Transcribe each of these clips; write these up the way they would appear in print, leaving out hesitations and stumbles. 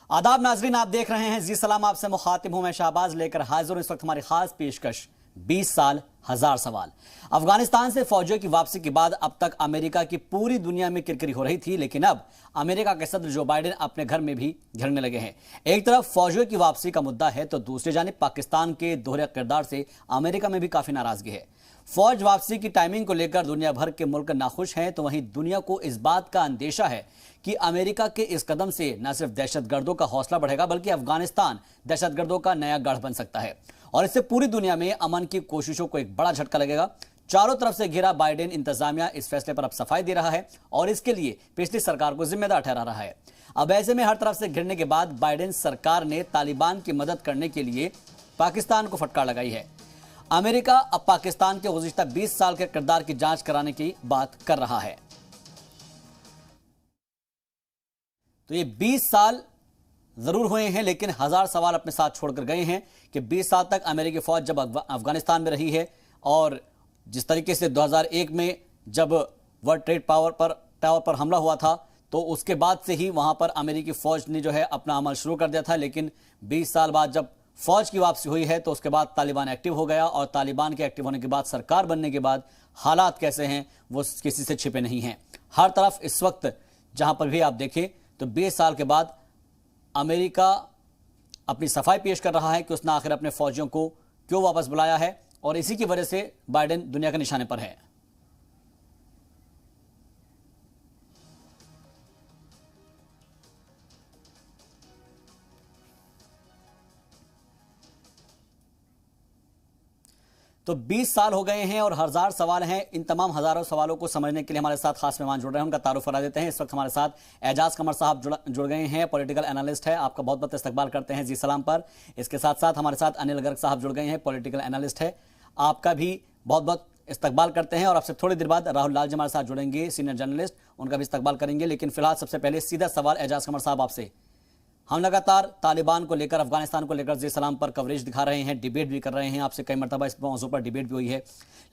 आदाब नाजरीन, आप देख रहे हैं जी सलाम। आपसे मुखातिब हूं मैं शाहबाज, लेकर हाजिर हूं इस वक्त हमारी खास पेशकश 20 साल हजार सवाल। अफगानिस्तान से फौजियों की वापसी के बाद अब तक अमेरिका की पूरी दुनिया में किरकिरी हो रही थी, लेकिन अब अमेरिका के सदर जो बाइडेन अपने घर में भी घिरने लगे हैं। एक तरफ फौजियों की वापसी का मुद्दा है तो दूसरी जानिब पाकिस्तान के दोहरे किरदार से अमेरिका में भी काफी नाराजगी है। फौज वापसी की टाइमिंग को लेकर दुनिया भर के मुल्क नाखुश हैं, तो वहीं दुनिया को इस बात का अंदेशा है कि अमेरिका के इस कदम से न सिर्फ दहशतगर्दों का हौसला बढ़ेगा बल्कि अफगानिस्तान दहशतगर्दों का नया गढ़ बन सकता है और इससे पूरी दुनिया में अमन की कोशिशों को एक बड़ा झटका लगेगा। चारों तरफ से घिरा बाइडेन इंतजामिया इस फैसले पर अब सफाई दे रहा है और इसके लिए पिछली सरकार को जिम्मेदार ठहरा रहा है। अब ऐसे में हर तरफ से घिरने के बाद बाइडेन सरकार ने तालिबान की मदद करने के लिए पाकिस्तान को फटकार लगाई है। अमेरिका अब पाकिस्तान के गुज़िश्ता 20 साल के किरदार की जांच कराने की बात कर रहा है। तो ये 20 साल जरूर हुए हैं, लेकिन हजार सवाल अपने साथ छोड़कर गए हैं कि 20 साल तक अमेरिकी फौज जब अफगानिस्तान में रही है और जिस तरीके से 2001 में जब वर्ल्ड ट्रेड टावर पर हमला हुआ था तो उसके बाद से ही वहां पर अमेरिकी फौज ने जो है अपना अमल शुरू कर दिया था। लेकिन 20 साल बाद जब फौज की वापसी हुई है तो उसके बाद तालिबान एक्टिव हो गया और तालिबान के एक्टिव होने के बाद, सरकार बनने के बाद हालात कैसे हैं वो किसी से छिपे नहीं हैं। हर तरफ इस वक्त जहां पर भी आप देखें तो 20 साल के बाद अमेरिका अपनी सफाई पेश कर रहा है कि उसने आखिर अपने फौजियों को क्यों वापस बुलाया है और इसी की वजह से बाइडेन दुनिया के निशाने पर है। तो 20 साल हो गए हैं और हजार सवाल हैं। इन तमाम हजारों सवालों को समझने के लिए हमारे साथ खास मेहमान जुड़ रहे हैं, उनका तारुफ करा देते हैं। इस वक्त हमारे साथ एजाज कमर साहब जुड़ गए हैं, पॉलिटिकल एनालिस्ट है। आपका बहुत बहुत इस्तकबाल करते हैं जी सलाम पर। इसके साथ साथ हमारे साथ अनिल गर्ग साहब जुड़ गए हैं, पॉलिटिकल एनालिस्ट है। आपका भी बहुत बहुत इस्तकबाल करते हैं और आपसे थोड़ी देर बाद राहुल लाल जी हमारे साथ जुड़ेंगे, सीनियर जर्नलिस्ट, उनका भी इस्तकबाल करेंगे। लेकिन फिलहाल सबसे पहले सीधा सवाल एजाज कमर साहब आपसे। हम लगातार तालिबान को लेकर, अफगानिस्तान को लेकर जी सलाम पर कवरेज दिखा रहे हैं, डिबेट भी कर रहे हैं, आपसे कई मरतबा इस मौजू पर डिबेट भी हुई है।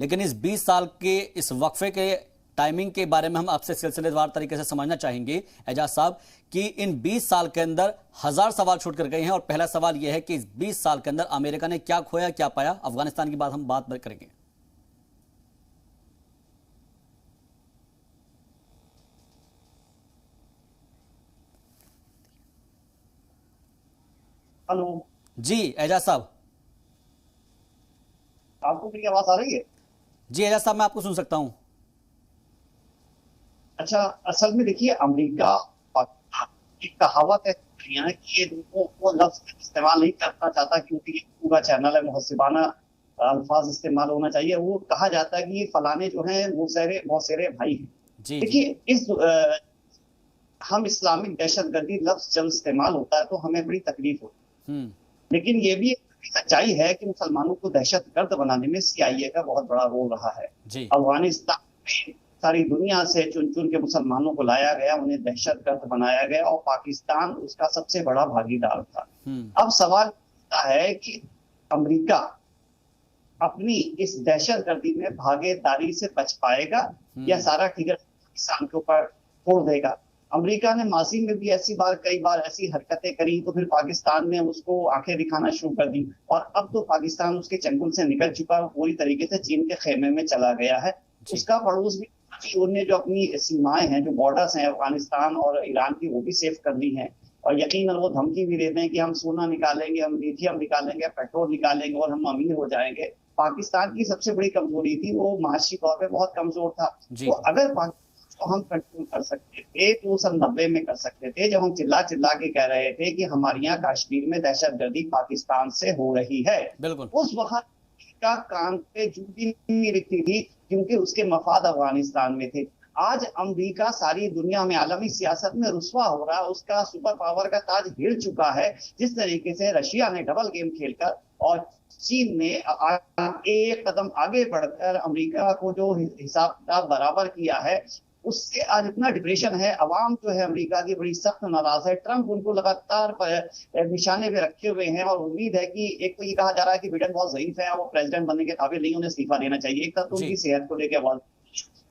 लेकिन इस 20 साल के इस वक्फे के टाइमिंग के बारे में हम आपसे सिलसिलेवार तरीके से समझना चाहेंगे एजाज साहब कि इन 20 साल के अंदर हजार सवाल छूट कर गए हैं और पहला सवाल यह है कि इस 20 साल के अंदर अमेरिका ने क्या खोया, क्या पाया। अफगानिस्तान की बात हम बात करेंगे। हेलो जी एजाज साहब, आपको मेरी आवाज आ रही है? जी एजाज साहब, मैं आपको सुन सकता हूं। अच्छा, असल में देखिए, अमेरिका एक कहावत है दुनिया कि ये वो लफ्ज इस्तेमाल नहीं करना चाहता क्योंकि ये पूरा चैनल है, मुहस्सिबाना अल्फाज इस्तेमाल होना चाहिए। वो कहा जाता है कि ये फलाने जो हैं मौसेरे भाई हैं। जी देखिए, इस हम इस्लामिक दहशतगर्दी लफ्ज जब इस्तेमाल होता है तो हमें बड़ी तकलीफ होती है, लेकिन ये भी सच्चाई है कि मुसलमानों को दहशतगर्द बनाने में CIA का बहुत बड़ा रोल रहा है। अफगानिस्तान में सारी दुनिया से चुन चुन के मुसलमानों को लाया गया, उन्हें दहशतगर्द बनाया गया और पाकिस्तान उसका सबसे बड़ा भागीदार था। अब सवाल है कि अमेरिका अपनी इस दहशतगर्दी में भागीदारी से बच पाएगा या सारा ठिकाना पाकिस्तान के ऊपर छोड़ देगा। अमेरिका ने माजी में भी कई बार ऐसी हरकतें करी तो फिर पाकिस्तान ने उसको आंखें दिखाना शुरू कर दी और अब तो पाकिस्तान उसके चंगुल से निकल चुका, पूरी तरीके से चीन के खेमे में चला गया है। उसका पड़ोस भी उन्होंने जो अपनी सीमाएं हैं, जो बॉर्डर्स हैं अफगानिस्तान और ईरान की, वो भी सेफ कर ली हैं और यकीनन वो धमकी भी देते हैं कि हम सोना निकालेंगे, हम लिथियम निकालेंगे, पेट्रोल निकालेंगे और हम अमीर हो जाएंगे। पाकिस्तान की सबसे बड़ी कमजोरी थी, वो माशी तौर पर बहुत कमजोर था। तो अगर तो हम कंट्रोल कर सकते थे तो सन 90 में कर सकते थे, जब हम चिल्ला चिल्ला के कह रहे थे कि हमारे यहाँ कश्मीर में दहशतगर्दी पाकिस्तान से हो रही है। उस वक्त का कान पे जू भी नहीं दिखती थी क्योंकि उसके मफाद अफगानिस्तान में थे। आज अमेरिका सारी दुनिया में आलमी सियासत में रुस्वा हो रहा है, उसका सुपर पावर का ताज हिल चुका है। जिस तरीके से रशिया ने डबल गेम खेलकर और चीन ने एक कदम आगे बढ़कर अमेरिका को जो हिसाब बराबर किया है, उससे आज इतना डिप्रेशन है। अवाम जो है अमेरिका की बड़ी सख्त नाराज है। ट्रंप उनको लगातार निशाने पे रखे हुए हैं और उम्मीद है कि एक तो ये कहा जा रहा है कि बिडेन बहुत ज़ईफ है, वो प्रेसिडेंट बनने के काबिल नहीं, उन्हें इस्तीफा देना चाहिए। एक तरफ तो उनकी सेहत को लेकर आवाज,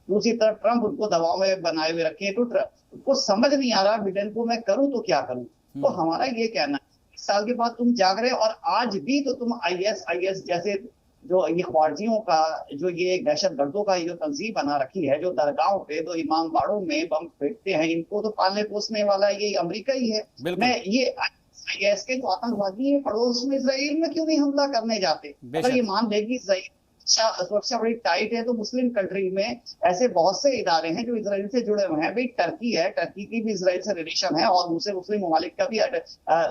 दूसरी तरफ ट्रंप उनको दबाव में बनाए हुए रखे। तो उनको समझ नहीं आ रहा बिडेन को मैं करूं तो क्या करूं। तो हमारा ये कहना है, 20 साल के बाद तुम जाग रहे हो और आज भी तो तुम आईएस जैसे जो ये ख्वारजियों का, जो ये दहशत गर्दों का जो तंजीम बना रखी है, जो दरगाहों पे, जो इमाम बाड़ों में बम फेंकते हैं, इनको तो पालने पोसने वाला ये अमेरिका ही है। मैं ये आईएस के जो आतंकवादी है पड़ोस में इसराइल में क्यों नहीं हमला करने जाते? अगर ये मान लेगी इसराइल सुरक्षा बड़ी टाइट है, तो मुस्लिम कंट्री में ऐसे बहुत से इदारे हैं जो इसराइल से जुड़े हुए हैं। भाई टर्की है, टर्की की भी इसराइल से रिलेशन है, और दूसरे मुस्लिम ममालिक का भी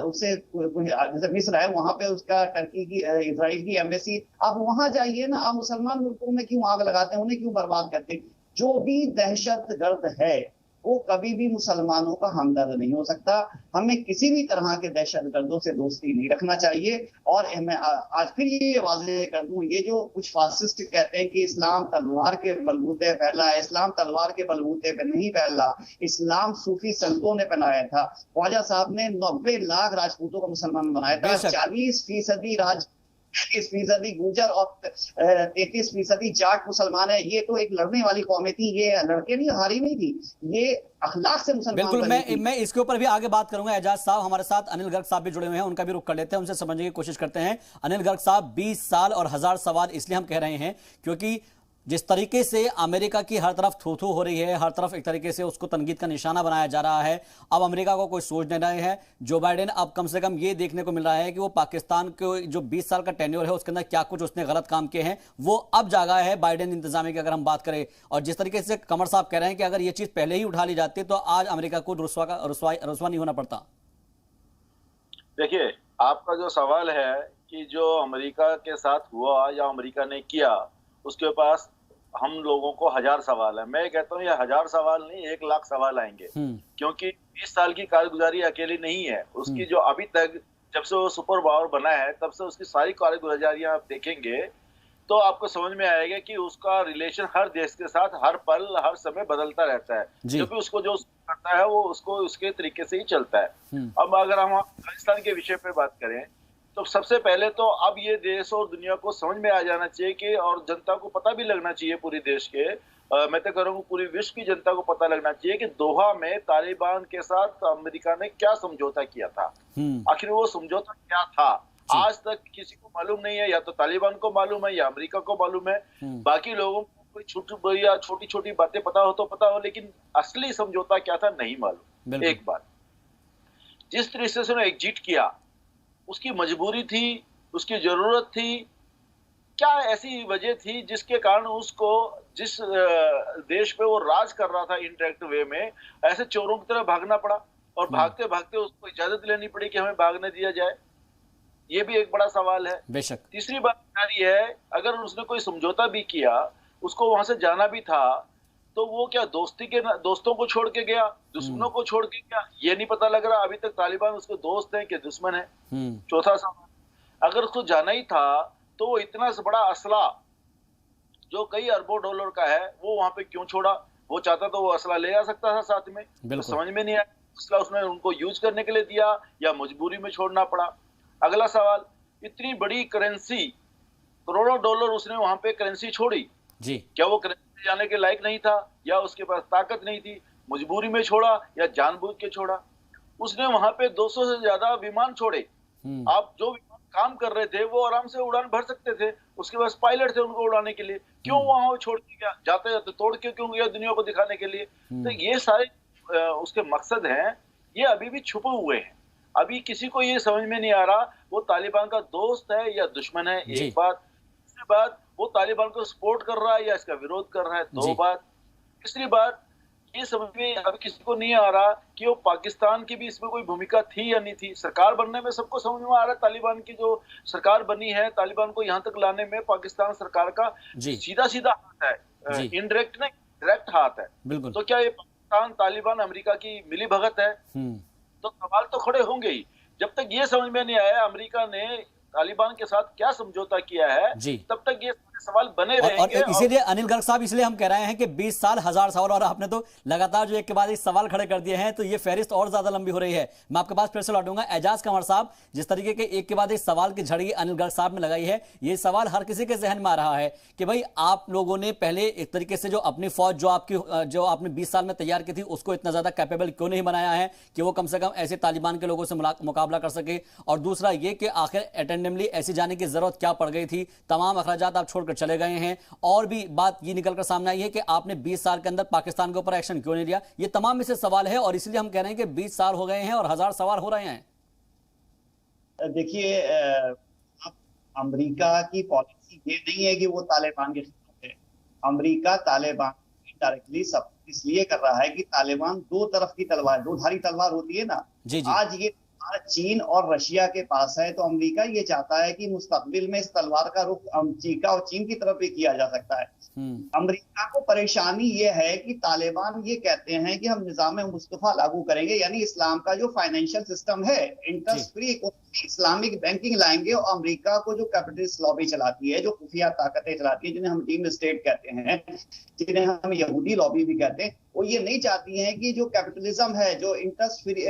उससे, जैसे मिस्र है वहां पे उसका टर्की की इसराइल की एम्बेसी। आप वहां जाइए ना, आप मुसलमान मुल्कों में क्यों आग लगाते हैं, उन्हें क्यों बर्बाद करते हैं? जो भी दहशत गर्द है वो कभी भी मुसलमानों का हमदर्द नहीं हो सकता। हमें किसी भी तरह के दहशत गर्दों से दोस्ती नहीं रखना चाहिए। और मैं आज फिर ये वाज़ेह कर दूं, ये जो कुछ फासिस्ट कहते हैं कि इस्लाम तलवार के बलबूते फैला है, इस्लाम तलवार के बलबूते पे नहीं फैला, इस्लाम सूफी संतों ने बनाया था। ख्वाजा साहब ने 90 लाख राजपूतों को मुसलमान बनाया था, 40% राज 30% गुर्जर और 33% जाट मुसलमान है। ये तो एक लड़ने वाली कौमें थी, ये लड़के नहीं, हारी नहीं थी, ये अखलाक से मुसलमान। बिल्कुल, मैं इसके ऊपर भी आगे बात करूंगा। एजाज साहब हमारे साथ, अनिल गर्ग साहब भी जुड़े हुए हैं, उनका भी रुख कर लेते हैं, उनसे समझने की कोशिश करते हैं। अनिल गर्ग साहब, 20 साल और 1000 सवाल इसलिए हम कह रहे हैं क्योंकि जिस तरीके से अमेरिका की हर तरफ थू थू हो रही है, हर तरफ एक तरीके से उसको तनकीद का निशाना बनाया जा रहा है। अब अमेरिका को कोई सोच नहीं रहे हैं। जो बाइडेन अब कम से कम ये देखने को मिल रहा है कि वो पाकिस्तान के जो 20 साल का टेन्योर है उसके अंदर क्या कुछ उसने गलत काम किए हैं, वो अब जागा है बाइडेन इंतजामिया की अगर हम बात करें। और जिस तरीके से कमर साहब कह रहे हैं कि अगर ये चीज पहले ही उठा ली जाती तो आज अमेरिका को रुसवा नहीं होना पड़ता। देखिए, आपका जो सवाल है कि जो अमेरिका के साथ हुआ या अमेरिका ने किया, उसके पास हम लोगों को 1000 सवाल है। मैं कहता हूँ ये 1000 सवाल नहीं, 1 लाख सवाल आएंगे, क्योंकि 20 साल की कारगुजारी अकेली नहीं है उसकी। जो अभी तक जब से वो सुपर पावर बना है तब से उसकी सारी कारगुजारियां आप देखेंगे तो आपको समझ में आएगा कि उसका रिलेशन हर देश के साथ हर पल हर समय बदलता रहता है, क्योंकि उसको जो करता है वो उसको उसके तरीके से ही चलता है। अब अगर हम अफगानिस्तान के विषय पे बात करें तो सबसे पहले तो अब ये देश और दुनिया को समझ में आ जाना चाहिए कि, और जनता को पता भी लगना चाहिए पूरी देश के, मैं तो करूँगा पूरी विश्व की जनता को पता लगना चाहिए कि दोहा में तालिबान के साथ अमेरिका ने क्या समझौता किया था। आखिर वो समझौता क्या था आज तक किसी को मालूम नहीं है। या तो तालिबान को मालूम है या अमेरिका को मालूम है, बाकी लोगों को कोई छोटी छोटी बातें पता हो तो पता हो, लेकिन असली समझौता क्या था नहीं मालूम। एक बात, जिस तरीके से उसने एग्जिट किया उसकी मजबूरी थी, उसकी जरूरत थी, क्या ऐसी वजह थी जिसके कारण उसको जिस देश पे वो राज कर रहा था इनडायरेक्ट वे में, ऐसे चोरों की तरह भागना पड़ा और भागते भागते उसको इजाजत लेनी पड़ी कि हमें भागने दिया जाए? ये भी एक बड़ा सवाल है। बेशक। तीसरी बात ये है, अगर उसने कोई समझौता भी किया, उसको वहां से जाना भी था, तो वो क्या दोस्तों को छोड़ के गया, दुश्मनों को छोड़ के गया? ये नहीं पता लग रहा अभी तक तालिबान उसके दोस्त हैं कि दुश्मन है। चौथा सवाल, अगर उसको जाना ही था तो वो इतना बड़ा असला जो कई अरबों डॉलर का है वो वहां पे क्यों छोड़ा? वो चाहता तो वो असला ले आ सकता था साथ में, तो समझ में नहीं आया असला उसने उनको यूज करने के लिए दिया या मजबूरी में छोड़ना पड़ा। अगला सवाल, इतनी बड़ी करेंसी, करोड़ों डॉलर उसने वहां पे करेंसी छोड़ी जी, क्या वो करेंसी जाने के लायक नहीं था या उसके पास ताकत नहीं थी? मजबूरी में छोड़ा या जानबूझ के छोड़ा? उसने वहां पे 200 से ज्यादा विमान छोड़े। आप जो विमान काम कर रहे थे वो आराम से उड़ान भर सकते थे, उसके पास पायलट थे उनको उड़ाने के लिए, क्यों वहां छोड़ के गया? जाते जाते तोड़ के क्यों गया दुनिया को दिखाने के लिए? तो ये सारे उसके मकसद हैं, ये अभी भी छुपे हुए हैं। अभी किसी को ये समझ में नहीं आ रहा वो तालिबान का दोस्त है या दुश्मन है, एक बात। दूसरी बात, वो तालिबान को सपोर्ट कर रहा है या इसका विरोध कर रहा है, दो बात। तीसरी बात, ये समझ में अभी किसी को नहीं आ रहा कि वो पाकिस्तान की भी इसमें कोई भूमिका थी या नहीं थी। सरकार बनने में सबको समझ में आ रहा है, तालिबान की जो सरकार बनी है, तालिबान को यहाँ तक लाने में पाकिस्तान सरकार का सीधा सीधा हाथ है, इनडायरेक्ट नहीं डायरेक्ट हाथ है। तो क्या ये पाकिस्तान तालिबान अमेरिका की मिली भगत है? तो सवाल तो खड़े होंगे ही। जब तक ये समझ में नहीं आया अमेरिका ने तालिबान के साथ क्या समझौता किया है, तब तक ये सवाल बने और रहेंगे। इसीलिए अनिल गर्ग साहब, इसलिए हम कह रहे हैं कि 20 साल 1000 सवाल, और आपने तो लगातार जो एक के बाद एक सवाल खड़े कर दिए हैं, तो ये फहरिस्त और ज्यादा लंबी हो रही है। मैं आपके पास फिर से लौटूंगा। एजाज कमर साहब, जिस तरीके के एक के बाद एक सवाल की झड़ी अनिल गर्ग साहब ने लगाई है, ये सवाल हर किसी के जहन में आ रहा है कि भाई आप लोगों ने पहले एक तरीके से जो अपनी फौज जो आपने 20 साल में तैयार की थी, उसको इतना ज्यादा कैपेबल क्यों नहीं बनाया है कि वो कम से कम ऐसे तालिबान के लोगों से मुकाबला कर सके। और दूसरा ये कि आखिर अटेंडेमली ऐसी जाने की जरूरत क्या पड़ गई थी, तमाम अखराजात आप छोड़कर चले गए हैं। और भी बात ये निकलकर सामने आई है कि आपने 20 साल के अंदर पाकिस्तान के ऊपर एक्शन क्यों नहीं लिया। ये तमाम इससे सवाल है, और इसलिए हम कह रहे हैं कि 20 साल हो गए हैं और 1000 सवाल हो रहे हैं। देखिए, अमेरिका की पॉलिसी ये नहीं है कि वो तालिबान के खिलाफ है। अमेरिका तालिबान डायरेक्टली सब इसलिए कर रहा है कि तालिबान दो तरफ की तलवार, दो धारी तलवार होती है ना। जी जी। आज ये चीन और रशिया के पास है, तो अमेरिका ये चाहता है कि मुस्तकबिल में इस तलवार का रुख अमेरिका और चीन की तरफ भी किया जा सकता है। अमेरिका को परेशानी ये है कि तालिबान ये कहते हैं कि हम निजाम मुस्तफा लागू करेंगे, यानी इस्लाम का जो फाइनेंशियल सिस्टम है, इंटरेस्ट फ्री इस्लामिक बैंकिंग लाएंगे। और अमेरिका को जो कैपिटलिस्ट लॉबी चलाती है, जो खुफिया ताकतें चलाती है, जिन्हें हम डीम स्टेट कहते हैं, जिन्हें हम यहूदी लॉबी भी कहते हैं, वो ये नहीं चाहती हैं कि जो कैपिटलिज्म है, जो इंटरेस्ट फ्री,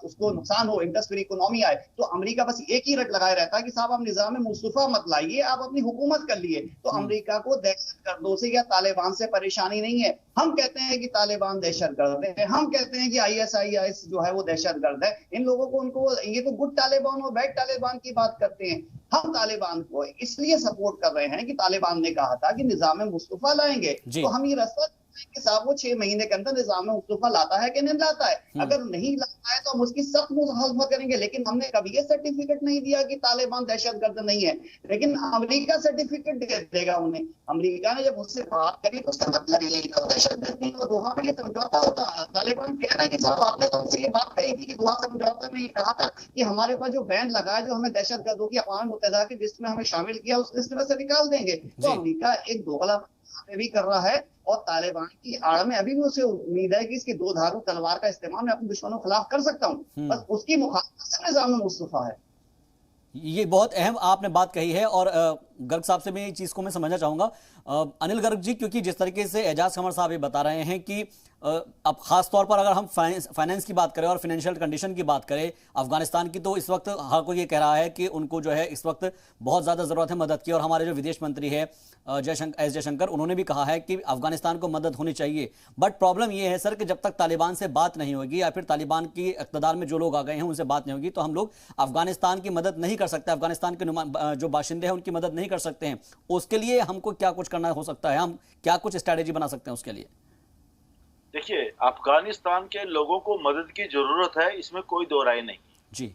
उसको नुकसान हो, इंटरेस्ट फ्री इकोनॉमी आए। तो अमेरिका बस एक ही रट लगाए रहता है कि साहब आप निजाम मुस्तफा मत लाइए, आप अपनी हुकूमत कर लिए। तो अमेरिका को दहशतगर्दों से या तालिबान से परेशानी नहीं है। हम कहते हैं कि तालिबान दहशतगर्द है, हम कहते हैं कि ISIS जो है वो दहशतगर्द है। इन लोगों को, उनको ये तो गुड तालिबान और बैड तालिबान की बात करते हैं। हम तालिबान को इसलिए सपोर्ट कर रहे हैं कि तालिबान ने कहा था कि निजाम मुस्तफा लाएंगे, तो हम ये रास्ता कि साहब वो 6 महीने के अंदर निजाम मुस्तफा लाता है कि नहीं लाता है। अगर नहीं लाता है तो हम उसकी सख्त मुखालफत करेंगे। लेकिन हमने कभी ये सर्टिफिकेट नहीं दिया कि तालिबान दहशतगर्द नहीं है, लेकिन अमेरिका सर्टिफिकेट दे देगा उन्हें। अमेरिका ने जब उससे बात करी तो उसका मतलब ये था दहशतगर्द नहीं, वो दोहा में समझौता होता। तालिबान कह रहा है कि साहब आपने तो हमसे ये बात कही थी कि दोहा समझौता में ये कहा था कि हमारे पास जो बैन लगा है, जो हमें दहशतगर्दों की अक़वाम मुत्तहिदा की लिस्ट में हमें शामिल किया, उस लिस्ट में से निकाल देंगे। तो अमेरिका एक दोगला भी कर रहा है, और तालिबान की आड़ में अभी भी उसे उम्मीद है कि इसकी दो धारू तलवार का इस्तेमाल मैं अपने दुश्मनों के खिलाफ कर सकता हूं। बस उसकी मुखालफत से निजाम मुस्तफा है। ये बहुत अहम आपने बात कही है, और गर्ग साहब से मैं इस चीज को मैं समझना चाहूंगा, अनिल गर्ग जी, क्योंकि जिस तरीके से एजाज कमर साहब ये बता रहे हैं कि अब खास तौर पर अगर हम फाइनेंस की बात करें और फाइनेंशियल कंडीशन की बात करें अफगानिस्तान की, तो इस वक्त हर कोई ये कह रहा है कि उनको जो है इस वक्त बहुत ज़्यादा ज़रूरत है मदद की। और हमारे जो विदेश मंत्री है एस जयशंकर, उन्होंने भी कहा है कि अफगानिस्तान को मदद होनी चाहिए। बट प्रॉब्लम ये है सर कि जब तक तालिबान से बात नहीं होगी, या फिर तालिबान की इक़्तिदार में जो लोग आ गए हैं उनसे बात नहीं होगी, तो हम लोग अफगानिस्तान की मदद नहीं कर सकते, अफगानिस्तान के जो बाशिंदे हैं उनकी मदद नहीं कर सकते हैं। उसके लिए हमको क्या कुछ करना हो सकता है, हम क्या कुछ स्ट्रैटेजी बना सकते हैं उसके लिए? देखिए, अफगानिस्तान के लोगों को मदद की जरूरत है, इसमें कोई दो राय नहीं जी।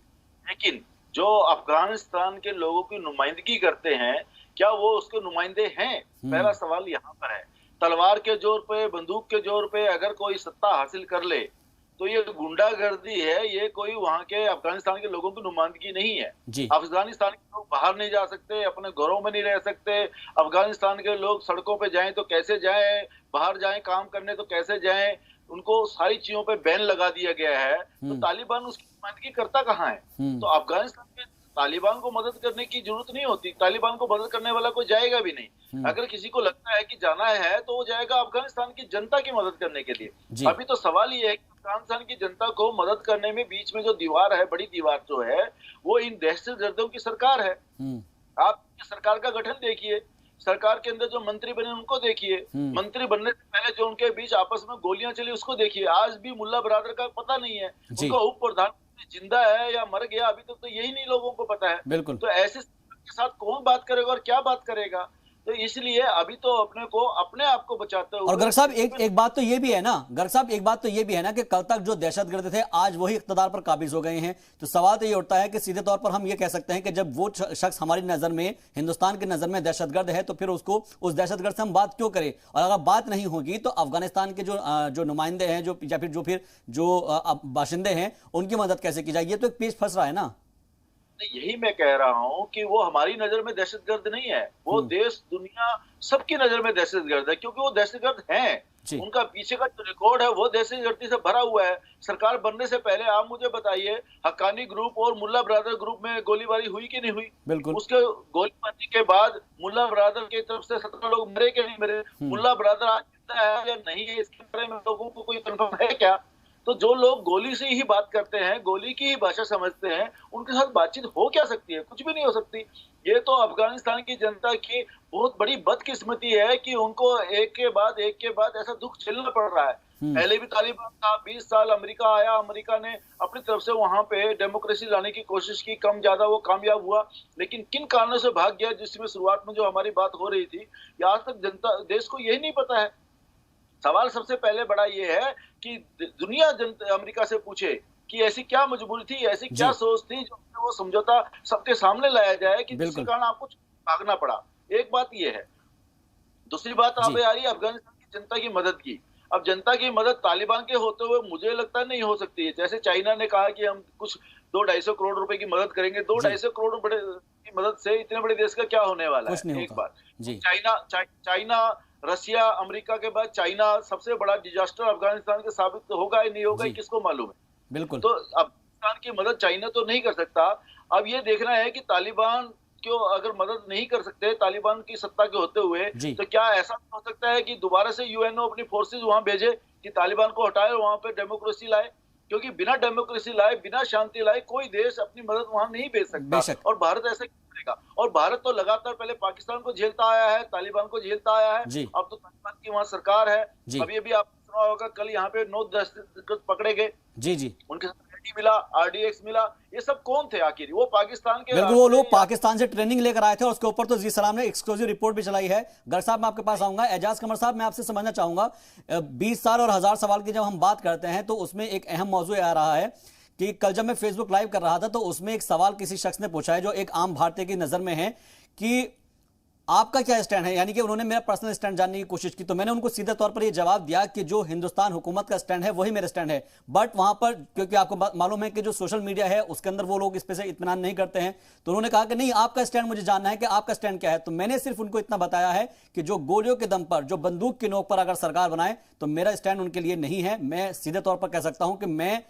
लेकिन जो अफगानिस्तान के लोगों की नुमाइंदगी करते हैं, क्या वो उसके नुमाइंदे हैं? पहला सवाल यहाँ पर है। तलवार के जोर पे, बंदूक के जोर पे अगर कोई सत्ता हासिल कर ले तो ये गुंडागर्दी है, ये कोई वहां के अफगानिस्तान के लोगों की नुमाइंदगी नहीं है। अफगानिस्तान के लोग बाहर नहीं जा सकते, अपने घरों में नहीं रह सकते। अफगानिस्तान के लोग सड़कों पे जाएं तो कैसे जाएं, बाहर जाएं काम करने तो कैसे जाएं, उनको सारी चीजों पे बैन लगा दिया गया है। तो तालिबान उसकी नुमाइंदगी करता कहाँ है? तो अफगानिस्तान के तालिबान को मदद करने की जरूरत नहीं होती, तालिबान को मदद करने वाला कोई जाएगा भी नहीं। अगर किसी को लगता है कि जाना है तो वो जाएगा अफगानिस्तान की जनता की मदद करने के लिए। अभी तो सवाल ये है कि अफगानिस्तान की जनता को मदद करने में बीच में जो दीवार है, बड़ी दीवार जो है, वो इन दहशतगर्दों की सरकार है। आप सरकार का गठन देखिए, सरकार के अंदर जो मंत्री बने उनको देखिए, मंत्री बनने से पहले जो उनके बीच आपस में गोलियां चली उसको देखिए। आज भी मुल्ला बरादर का पता नहीं है, उनका उप प्रधानमंत्री जिंदा है या मर गया, अभी तक तो यही नहीं लोगों को पता है। बिल्कुल। तो ऐसे के साथ कौन बात करेगा और क्या बात करेगा? तो इसलिए अभी तो अपने आप को बचाते हुए। और गर्ग साहब एक बात तो ये भी है ना, गर्ग साहब एक बात तो ये भी है ना कि कल तक जो दहशतगर्द थे आज वही इख्तिदार पर काबिज हो गए हैं। तो सवाल तो ये उठता है कि सीधे तौर पर हम ये कह सकते हैं कि जब वो शख्स हमारी नजर में, हिंदुस्तान की नजर में दहशतगर्द है, तो फिर उसको, उस दहशतगर्द से हम बात क्यों करें? और अगर बात नहीं होगी तो अफगानिस्तान के जो नुमाइंदे हैं, जो बाशिंदे हैं, उनकी मदद कैसे की जाए? ये तो एक पेच फंस रहा है ना। यही मैं कह रहा हूं कि वो हमारी नजर में दहशतगर्द नहीं है, वो देश दुनिया सबकी नजर में दहशतगर्द है, क्योंकि वो दहशतगर्द हैं। उनका पीछे का जो रिकॉर्ड है वो दहशतगर्दी से भरा हुआ है। सरकार बनने से पहले आप मुझे बताइए, हक्कानी ग्रुप और मुल्ला ब्रदर ग्रुप में गोलीबारी हुई कि नहीं हुई? बिल्कुल। उसके गोलीबारी के बाद मुल्ला ब्रदर की तरफ से 17 लोग मरे कि नहीं मरे? मुल्ला ब्रदर आज जिंदा है या नहीं है, इसके बारे में लोगों को कोई कंफर्म है क्या? तो जो लोग गोली से ही बात करते हैं, गोली की ही भाषा समझते हैं, उनके साथ बातचीत हो क्या सकती है? कुछ भी नहीं हो सकती। ये तो अफगानिस्तान की जनता की बहुत बड़ी बदकिस्मती है कि उनको एक के बाद ऐसा दुख झेलना पड़ रहा है। पहले भी तालिबान था, 20 साल अमेरिका आया, अमेरिका ने अपनी तरफ से वहां पे डेमोक्रेसी लाने की कोशिश की, कम ज्यादा वो कामयाब हुआ, लेकिन किन कारणों से भाग गया, जिसमें शुरुआत में जो हमारी बात हो रही थी, आज तक जनता देश को यही नहीं पता है। सवाल सबसे पहले बड़ा ये है कि दुनिया जनता अमेरिका से पूछे कि ऐसी क्या मजबूरी थी, ऐसी क्या सोच थी जो वो समझौता सबके सामने लाया जाए कि जिसके कारण आपको भागना पड़ा। एक बात ये है। दूसरी बात आप आ रही है अफगानिस्तान की जनता की मदद की। अब जनता की मदद तालिबान के होते हुए मुझे लगता नहीं हो सकती है। जैसे चाइना ने कहा कि हम कुछ 200-250 करोड़ रुपए की मदद करेंगे, 200-250 करोड़ रुपए की मदद से इतने बड़े देश का क्या होने वाला है? एक बात, चाइना रशिया अमेरिका के बाद चाइना सबसे बड़ा डिजास्टर अफगानिस्तान के साबित होगा या नहीं होगा, किसको मालूम है? बिल्कुल। तो अफगानिस्तान की मदद चाइना तो नहीं कर सकता। अब ये देखना है कि तालिबान क्यों अगर मदद नहीं कर सकते तालिबान की सत्ता के होते हुए, तो क्या ऐसा हो सकता है कि दोबारा से यूएनओ अपनी फोर्सेज वहां भेजे कि तालिबान को हटाए और वहां पे डेमोक्रेसी लाए? क्योंकि बिना डेमोक्रेसी लाए, बिना शांति लाए कोई देश अपनी मदद वहां नहीं भेज सकता। और भारत ऐसा क्यों करेगा? और भारत तो लगातार पहले पाकिस्तान को झेलता आया है, तालिबान को झेलता आया है, अब तो तालिबान की वहां सरकार है। अभी अभी आपने सुना होगा कल यहाँ पे 9 दहशतगर्द पकड़े गए, उनके साथ मिला, आरडीएक्स मिला। ये सब कौन थे आखिर? वो पाकिस्तान के, वो लोग पाकिस्तान से ट्रेनिंग लेकर आए थे और उसके ऊपर तो जी सलाम ने एक्सक्लूसिव रिपोर्ट भी चलाई है। गर्ग साहब मैं आपके पास आऊंगा। एजाज कमर साहब मैं आपसे समझना चाहूंगा, 20 साल और 1000 सवाल की जब हम बात करते हैं तो उसमें एक अहम मौजू आ रहा है कि कल जब मैं फेसबुक लाइव कर रहा था तो उसमें एक सवाल किसी शख्स ने पूछा है जो एक आम भारतीय की नजर में है कि आपका क्या स्टैंड है, यानी कि उन्होंने मेरा पर्सनल स्टैंड जानने की कोशिश की। तो मैंने उनको सीधे तौर पर यह जवाब दिया कि जो हिंदुस्तान हुकूमत का स्टैंड है वही मेरा स्टैंड है। बट वहां पर क्योंकि आपको मालूम है कि जो सोशल मीडिया है उसके अंदर वो लोग इस पे से इत्मीनान नहीं करते हैं, तो उन्होंने कहा कि नहीं आपका स्टैंड मुझे जानना है कि आपका स्टैंड क्या है। तो मैंने सिर्फ उनको इतना बताया है कि जो गोलियों के दम पर, जो बंदूक की नोक पर अगर सरकार बनाए तो मेरा स्टैंड उनके लिए नहीं है। मैं सीधे तौर पर कह सकता हूं कि मैं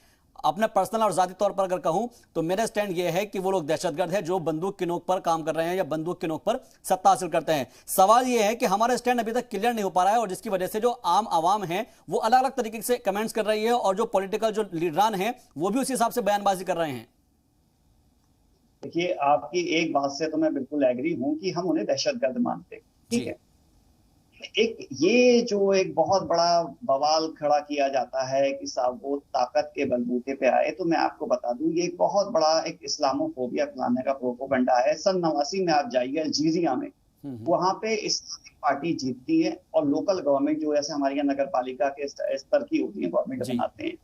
अपने पर्सनल और जाती तौर पर अगर कहूं तो मेरा स्टैंड यह है कि वो लोग दहशतगर्द है जो बंदूक की नोक पर काम कर रहे हैं या बंदूक की नोक पर सत्ता हासिल करते हैं। सवाल यह है कि हमारा स्टैंड अभी तक क्लियर नहीं हो पा रहा है और जिसकी वजह से जो आम आवाम है वो अलग अलग तरीके से कमेंट्स कर रही है और जो पॉलिटिकल जो लीडरान है वो भी उसी हिसाब से बयानबाजी कर रहे हैं। देखिए, आपकी एक बात से तो मैं बिल्कुल एग्री हूं कि हम उन्हें दहशतगर्द मानते हैं, ठीक है। एक ये जो एक बहुत बड़ा बवाल खड़ा किया जाता है कि साहब वो ताकत के बलबूते पे आए, तो मैं आपको बता दूं ये एक बहुत बड़ा एक इस्लामोफोबिया फैलाने का प्रोपेगेंडा है। सन 89 में आप जाइए जीजिया में, वहां पे इस्लामिक पार्टी जीतती है और लोकल गवर्नमेंट जो ऐसे हमारी नगर पालिका के स्तर की होती है गवर्नमेंट बनाते हैं।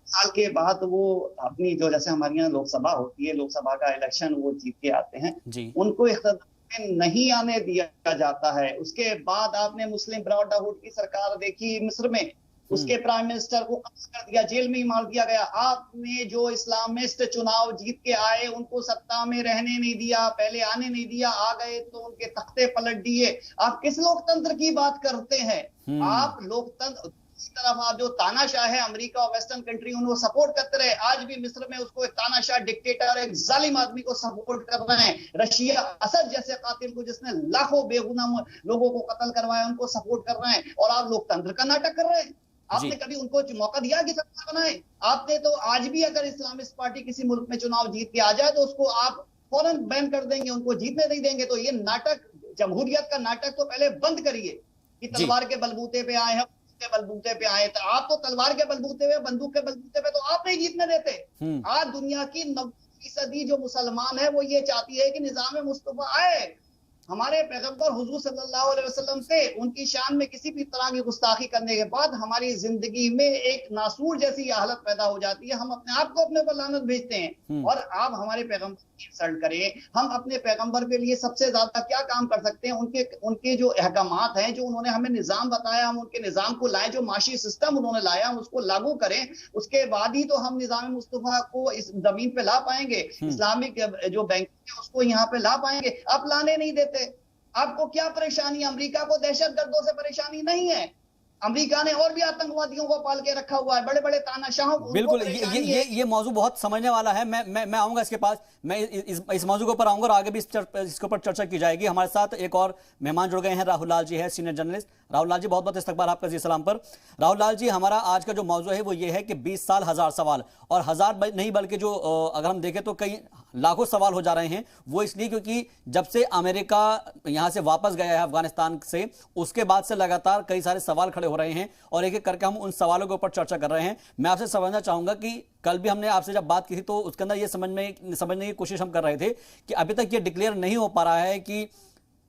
साल के बाद वो अपनी जो जैसे हमारी यहाँ लोकसभा होती है, लोकसभा का इलेक्शन वो जीत के आते हैं, उनको इख्तियार नहीं आने दिया जाता है। उसके बाद आपने मुस्लिम ब्रदरहुड की सरकार देखी मिस्र में, उसके प्राइम मिनिस्टर को कत्ल कर दिया, जेल में ही मार दिया गया। आपने जो इस्लामिस्ट चुनाव जीत के आए उनको सत्ता में रहने नहीं दिया, पहले आने नहीं दिया, आ गए तो उनके तख्ते पलट दिए। आप किस लोकतंत्र की बात करते हैं? आप लोकतंत्र इस तरफ आप जो तानाशाह है अमेरिका और वेस्टर्न कंट्री उनको सपोर्ट करते रहे, आज भी मिस्र में उसको एक तानाशाह डिक्टेटर एक जालिम आदमी को सपोर्ट कर रहे हैं। रशिया असद जैसे कातिल को जिसने लाखों बेगुनाह लोगों को कत्ल करवाया उनको सपोर्ट कर रहे हैं और आप लोकतंत्र का नाटक कर रहे हैं। आपने कभी उनको मौका दिया कि सरकार बनाए? आपने तो आज भी अगर इस्लामिस्ट पार्टी किसी मुल्क में चुनाव जीत के आ जाए तो उसको आप फौरन बैन कर देंगे, उनको जीतने नहीं देंगे। तो ये नाटक, जमहूरियत का नाटक तो पहले बंद करिए कि तलवार के बलबूते पे आए हैं, बलबूते पे आए। तो आप तो तलवार के बलबूते पे, बंदूक के बलबूते पे तो आप नहीं जीतने देते। आज दुनिया की 90% जो मुसलमान है वो ये चाहती है कि निजाम मुस्तफा आए। हमारे पैगंबर हुजूर सल्लल्लाहु अलैहि वसल्लम से उनकी शान में किसी भी तरह की गुस्ताखी करने के बाद हमारी जिंदगी में एक नासूर जैसी हालत पैदा हो जाती है। हम अपने आप को अपने पर लानत भेजते हैं और आप हमारे पैगंबर की इंसल्ट करें। हम अपने पैगंबर के लिए सबसे ज्यादा क्या काम कर सकते हैं? उनके जो अहकामात हैं, जो उन्होंने हमें निजाम बताया, हम उनके निजाम को लाएं। जो माशी सिस्टम उन्होंने लाया हम उसको लागू करें, उसके बाद ही तो हम निजाम मुस्तफा को इस जमीन पे ला पाएंगे, इस्लामिक जो बैंक उसको यहाँ पे ला पाएंगे। आप लाने नहीं देते। आपको क्या परेशानी? अमेरिका को दहशतगर्दों से परेशानी नहीं है। अमेरिका ने और भी आतंकवादियों को पाल के रखा हुआ है, बड़े बड़े तानाशाहों को। बिल्कुल, ये मौजू बहुत समझने वाला है। मैं आऊंगा इसके पास, मैं इस मौजू के ऊपर आऊंगा और आगे भी इसके ऊपर चर्चा की जाएगी। हमारे साथ एक और मेहमान जुड़ गए हैं, राहुल लाल जी है, सीनियर जर्नलिस्ट। राहुल लाल जी, बहुत बहुत इस्तकबाल आपका जी सलाम पर। राहुल लाल जी, हमारा आज का जो मौजू है वो ये है कि 20 साल 1000 सवाल, और 1000 नहीं बल्कि जो अगर हम देखें तो कई लाखों सवाल हो जा रहे हैं। वो इसलिए क्योंकि जब से अमेरिका यहां से वापस गया है अफगानिस्तान से, उसके बाद से लगातार कई सारे सवाल खड़े हो रहे हैं और एक एक करके हम उन सवालों के ऊपर चर्चा कर रहे हैं। मैं आपसे समझना चाहूंगा कि कल भी हमने आपसे जब बात की थी तो उसके अंदर ये समझने की कोशिश हम कर रहे थे कि अभी तक ये डिक्लेयर नहीं हो पा रहा है कि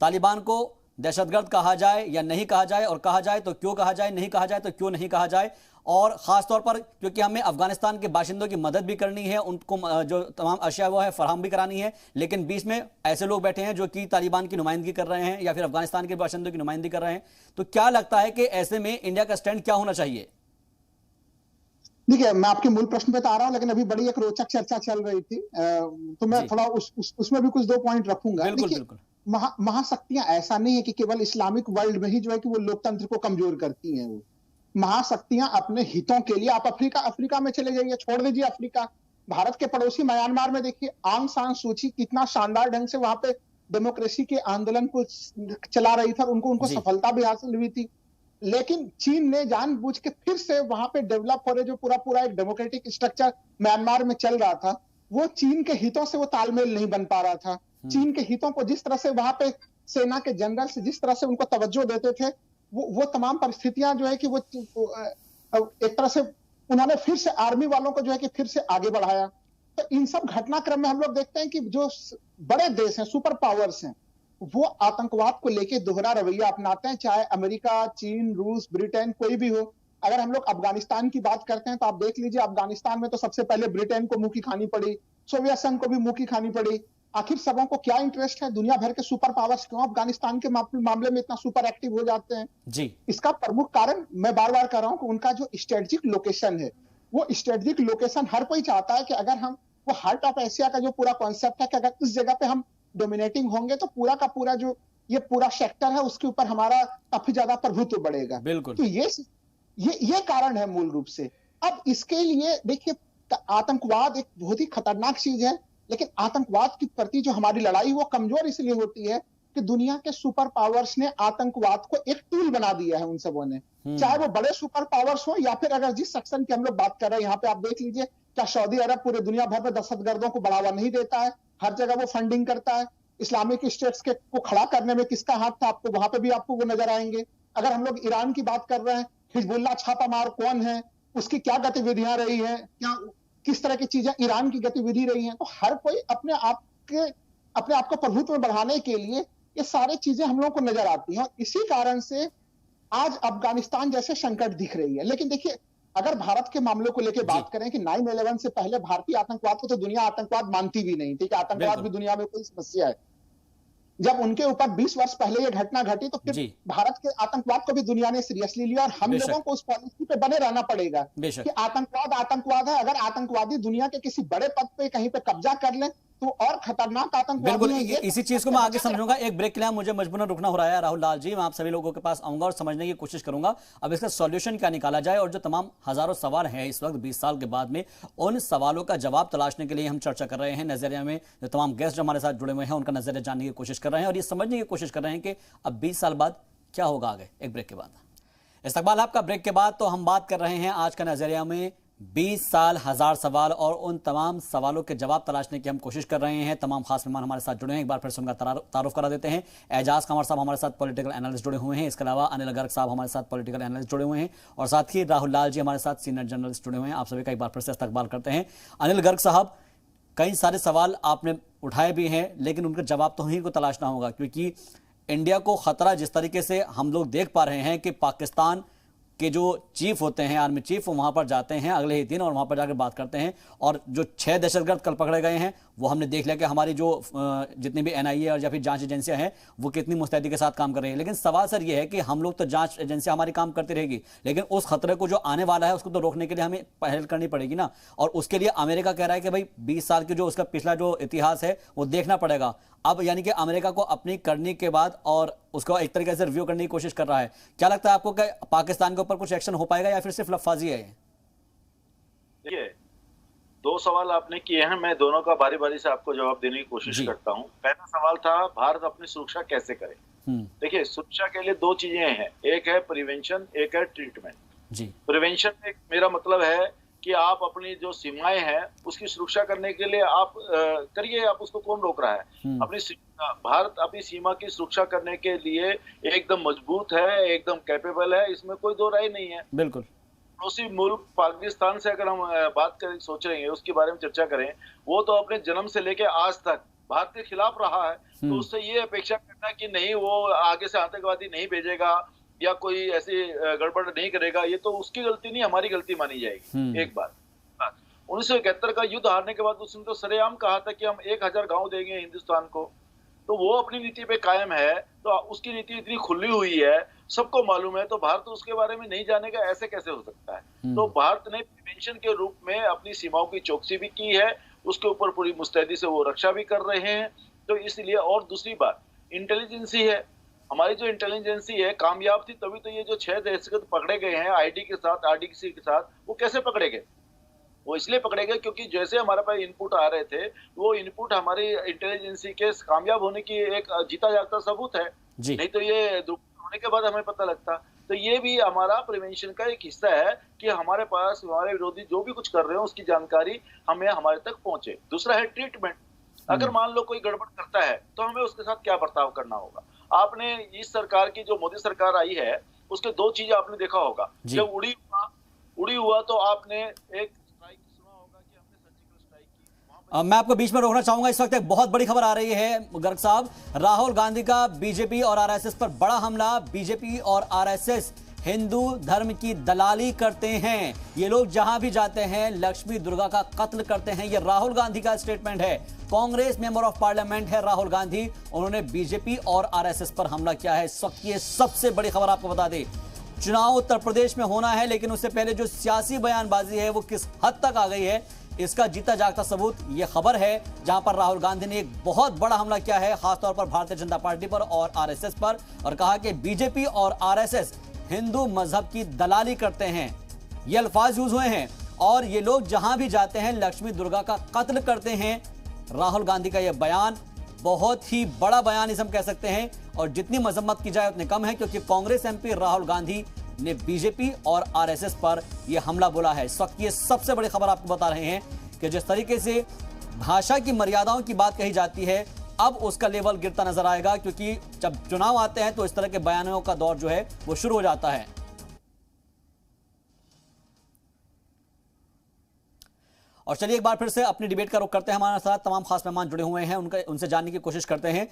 तालिबान को दहशतगर्द कहा जाए या नहीं कहा जाए, और कहा जाए तो क्यों कहा जाए, नहीं कहा जाए तो क्यों नहीं कहा जाए। और खासतौर पर क्योंकि हमें अफगानिस्तान के बाशिंदों की मदद भी करनी है, उनको जो तमाम अशिया वो है फराहम भी करानी है, लेकिन बीच में ऐसे लोग बैठे हैं जो कि तालिबान की नुमाइंदगी कर रहे हैं या फिर अफगानिस्तान के बाशिंदों की नुमाइंदगी कर रहे हैं। तो क्या लगता है कि ऐसे में इंडिया का स्टैंड क्या होना चाहिए? देखिए, मैं आपके मूल प्रश्न पे तो आ रहा हूं, लेकिन अभी बड़ी एक रोचक चर्चा चल रही थी, तो मैं थोड़ा उसमें भी कुछ 2 पॉइंट रखूंगा। बिल्कुल। महाशक्तियां ऐसा नहीं है कि केवल इस्लामिक वर्ल्ड में ही जो है कि वो लोकतंत्र को कमजोर करती हैं। वो महाशक्तियां अपने हितों के लिए, आप अफ्रीका में चले जाइए, छोड़ दीजिए अफ्रीका, भारत के पड़ोसी म्यांमार में देखिए, आंग सान सूची कितना शानदार ढंग से वहां पे डेमोक्रेसी के आंदोलन को चला रही था, उनको सफलता भी हासिल हुई थी। लेकिन चीन ने जानबूझ के फिर से वहां पे डेवलप हो रहे जो पूरा एक डेमोक्रेटिक स्ट्रक्चर म्यांमार में चल रहा था, वो चीन के हितों से वो तालमेल नहीं बन पा रहा था। चीन के हितों को जिस तरह से वहां पे सेना के जनरल से जिस तरह से उनको तवज्जो देते थे, वो तमाम परिस्थितियां जो है कि वो एक तरह से उन्होंने फिर से आर्मी वालों को जो है कि फिर से आगे बढ़ाया। तो इन सब घटनाक्रम में हम लोग देखते हैं कि जो बड़े देश हैं, सुपर पावर्स हैं, वो आतंकवाद को लेके दोहरा रवैया अपनाते हैं, चाहे अमेरिका, चीन, रूस, ब्रिटेन कोई भी हो। अगर हम लोग अफगानिस्तान की बात करते हैं तो आप देख लीजिए, अफगानिस्तान में तो सबसे पहले ब्रिटेन को मुंह की खानी पड़ी, सोवियत संघ को भी मुंह की खानी पड़ी। आखिर सबों को क्या इंटरेस्ट है? दुनिया भर के सुपर पावर्स क्यों अफगानिस्तान के मामले में इतना सुपर एक्टिव हो जाते हैं जी? इसका प्रमुख कारण मैं बार बार कर रहा हूं कि उनका जो स्ट्रेटेजिक लोकेशन है, वो स्ट्रेटेजिक लोकेशन हर कोई चाहता है कि अगर हम, वो हार्ट ऑफ एशिया का जो पूरा कॉन्सेप्ट है कि अगर इस जगह पे हम डोमिनेटिंग होंगे तो पूरा का पूरा जो ये पूरा सेक्टर है उसके ऊपर हमारा काफी ज्यादा प्रभुत्व बढ़ेगा। बिल्कुल। तो ये कारण है मूल रूप से। अब इसके लिए देखिए, आतंकवाद एक बहुत ही खतरनाक चीज है, लेकिन आतंकवाद के प्रति जो हमारी लड़ाई वो कमजोर इसलिए होती है कि दुनिया के सुपर पावर्स ने आतंकवाद को एक टूल बना दिया है उन सबों ने, चाहे वो बड़े सुपर पावर्स हो या फिर अगर जिस सेक्शन की हम लोग बात कर रहे हैं, यहाँ पे आप देख लीजिए, क्या सऊदी अरब पूरे दुनिया भर में दहशतगर्दों को बढ़ावा नहीं देता है? हर जगह वो फंडिंग करता है। इस्लामिक स्टेट्स को खड़ा करने में किसका हाथ था, आपको वहां पे भी आपको वो नजर आएंगे। अगर हम लोग ईरान की बात कर रहे हैं, हिजबुल्लाह छापामार कौन है, उसकी क्या गतिविधियां रही है, क्या किस तरह की चीजें ईरान की गतिविधि रही हैं। तो हर कोई अपने आप को प्रभुत्व में बढ़ाने के लिए ये सारी चीजें हम लोगों को नजर आती हैं, और इसी कारण से आज अफगानिस्तान जैसे संकट दिख रही है। लेकिन देखिए, अगर भारत के मामलों को लेकर बात करें कि 9/11 से पहले भारतीय आतंकवाद को तो दुनिया आतंकवाद मानती भी नहीं थी कि आतंकवाद भी दुनिया में कोई समस्या है। जब उनके ऊपर 20 वर्ष पहले ये घटना घटी तो फिर भारत के आतंकवाद को भी दुनिया ने सीरियसली लिया, और हम लोगों को उस पॉलिसी पे बने रहना पड़ेगा कि आतंकवाद है। अगर आतंकवादी दुनिया के किसी बड़े पद पे कहीं पे कब्जा कर ले तो और खतरनाक आतंकवादी। बिल्कुल, इसी चीज को मैं आगे समझूंगा। एक ब्रेक के लिए मुझे मजबूरन रुकना हो रहा है। राहुल लाल जी, मैं आप सभी लोगों के पास आऊंगा और समझने की कोशिश करूंगा अब इसका सॉल्यूशन क्या निकाला जाए, और जो तमाम हजारों सवाल हैं इस वक्त 20 साल के बाद में, उन सवालों का जवाब तलाशने के लिए हम चर्चा कर रहे हैं। नजरिया में जो तमाम गेस्ट जो हमारे साथ जुड़े हुए हैं उनका नजरिया जानने की कोशिश कर रहे हैं और ये समझने की कोशिश कर रहे हैं कि अब 20 साल बाद क्या होगा आगे। एक ब्रेक के बाद इस्तकबाल आपका। ब्रेक के बाद तो हम बात कर रहे हैं आज का नजरिया में 20 साल 1000 सवाल, और उन तमाम सवालों के जवाब तलाशने की हम कोशिश कर रहे हैं। तमाम खास मेहमान हमारे साथ जुड़े हैं, एक बार फिर से उनका तारुफ करा देते हैं। एजाज कमर साहब हमारे साथ पॉलिटिकल एनालिस्ट जुड़े हुए हैं, इसके अलावा अनिल गर्ग साहब हमारे साथ पॉलिटिकल एनालिस्ट जुड़े हुए हैं, और साथ ही राहुल लाल जी हमारे साथ सीनियर जर्नलिस्ट जुड़े हुए हैं। आप सभी का एक बार फिर से इस्तकबाल करते हैं। अनिल गर्ग साहब, कई सारे सवाल आपने उठाए भी हैं, लेकिन उनका जवाब तो ही को तलाशना होगा, क्योंकि इंडिया को खतरा जिस तरीके से हम लोग देख पा रहे हैं कि पाकिस्तान के जो चीफ होते हैं, आर्मी चीफ, वो वहां पर जाते हैं अगले ही दिन और वहां पर जाकर बात करते हैं, और जो 6 दहशतगर्द कल पकड़े गए हैं वो हमने देख लिया कि हमारी जो जितनी भी एनआईए और या फिर जांच एजेंसियां हैं वो कितनी मुस्तैदी के साथ काम कर रही है। लेकिन सवाल सर ये है कि हम लोग तो जांच एजेंसियां हमारी काम करती रहेगी, लेकिन उस खतरे को जो आने वाला है उसको तो रोकने के लिए हमें पहल करनी पड़ेगी ना। और उसके लिए अमेरिका कह रहा है कि भाई 20 साल की जो उसका पिछला जो इतिहास है वो देखना पड़ेगा। अब यानी कि अमेरिका को अपनी करने के बाद और उसको एक तरीके से रिव्यू करने की कोशिश कर रहा है। क्या लगता है आपको कि पाकिस्तान के ऊपर कुछ एक्शन हो पाएगा या फिर सिर्फ लफाजी है? देखिए, 2 सवाल आपने किए हैं, मैं दोनों का बारी बारी से आपको जवाब देने की कोशिश करता हूं। पहला सवाल था भारत अपनी सुरक्षा कैसे करे। देखिए, सुरक्षा के लिए 2 चीजें हैं, एक है प्रिवेंशन, एक है ट्रीटमेंट। जी, प्रिवेंशन में मेरा मतलब है कि आप अपनी जो सीमाएं हैं उसकी सुरक्षा करने के लिए आप करिए, आप उसको कौन रोक रहा है। भारत अपनी सीमा की सुरक्षा करने के लिए एकदम मजबूत है, एकदम कैपेबल है, इसमें कोई दो राय नहीं है। बिल्कुल। पड़ोसी मुल्क पाकिस्तान से अगर हम बात करें, सोच रहे हैं उसके बारे में चर्चा करें, वो तो अपने जन्म से लेके आज तक भारत के खिलाफ रहा है, तो उससे ये अपेक्षा करना कि नहीं वो आगे से आतंकवादी नहीं भेजेगा या कोई ऐसी गड़बड़ नहीं करेगा, ये तो उसकी गलती नहीं, हमारी गलती मानी जाएगी। एक बात, 1971 का युद्ध हारने के बाद उसने तो सरेआम कहा था कि हम 1000 गांव देंगे हिंदुस्तान को, तो वो अपनी नीति पे कायम है, तो उसकी नीति इतनी खुली हुई है, सबको मालूम है, तो भारत उसके बारे में नहीं जानेगा, ऐसे कैसे हो सकता है। तो भारत ने प्रिवेंशन के रूप में अपनी सीमाओं की चौकसी भी की है, उसके ऊपर पूरी मुस्तैदी से वो रक्षा भी कर रहे हैं। तो इसलिए, और दूसरी बात इंटेलिजेंसी है, हमारी जो इंटेलिजेंसी है कामयाब थी, तभी तो ये जो 6 दहशतगर्द पकड़े गए हैं आईडी के साथ, आरडीसी के साथ, वो कैसे पकड़े गए? वो इसलिए पकड़े गए क्योंकि जैसे हमारे पास इनपुट आ रहे थे, वो इनपुट हमारी इंटेलिजेंसी के कामयाब होने की एक जीता जागता सबूत है, नहीं तो ये होने के बाद हमें पता लगता। तो ये भी हमारा प्रिवेंशन का एक हिस्सा है कि हमारे पास हमारे विरोधी जो भी कुछ कर रहे हैं उसकी जानकारी हमें हमारे तक पहुंचे। दूसरा है ट्रीटमेंट। अगर मान लो कोई गड़बड़ करता है तो हमें उसके साथ क्या बर्ताव करना होगा। आपने इस सरकार की जो मोदी सरकार आई है उसके 2 चीजें आपने देखा होगा। जब उड़ी हुआ तो आपने एक स्ट्राइक सुना होगा कि हमने सर्जिकल स्ट्राइक की। मैं आपको बीच में रोकना चाहूंगा, इस वक्त एक बहुत बड़ी खबर आ रही है गर्ग साहब। राहुल गांधी का बीजेपी और आरएसएस पर बड़ा हमला। बीजेपी और आरएसएस हिंदू धर्म की दलाली करते हैं, ये लोग जहां भी जाते हैं लक्ष्मी दुर्गा का कत्ल करते हैं। ये राहुल गांधी का स्टेटमेंट है। कांग्रेस मेंबर ऑफ पार्लियामेंट है राहुल गांधी, उन्होंने बीजेपी और आरएसएस पर हमला किया है। इस वक्त ये सबसे बड़ी खबर आपको बता दें, चुनाव उत्तर प्रदेश में होना है, लेकिन उससे पहले जो सियासी बयानबाजी है वो किस हद तक आ गई है, इसका जीता जागता सबूत ये खबर है, जहां पर राहुल गांधी ने एक बहुत बड़ा हमला किया है, खासतौर पर भारतीय जनता पार्टी पर और आरएसएस पर, और कहा कि बीजेपी और आरएसएस हिंदू मजहब की दलाली करते हैं। ये अल्फाज यूज हुए हैं, और ये लोग जहां भी जाते हैं लक्ष्मी दुर्गा का कत्ल करते हैं। राहुल गांधी का यह बयान बहुत ही बड़ा बयान इसे हम कह सकते हैं, और जितनी मजम्मत की जाए उतनी कम है, क्योंकि कांग्रेस एमपी राहुल गांधी ने बीजेपी और आरएसएस पर यह हमला बोला है। इस वक्त ये सबसे बड़ी खबर आपको बता रहे हैं कि जिस तरीके से भाषा की मर्यादाओं की बात कही जाती है, अब उसका लेवल गिरता नजर आएगा, क्योंकि जब चुनाव आते हैं तो इस तरह के बयानों का दौर जो है वो शुरू हो जाता है। और चलिए एक बार फिर से अपनी डिबेट का रुख करते हैं। हमारे साथ तमाम खास मेहमान जुड़े हुए हैं, उनसे जानने की कोशिश करते हैं।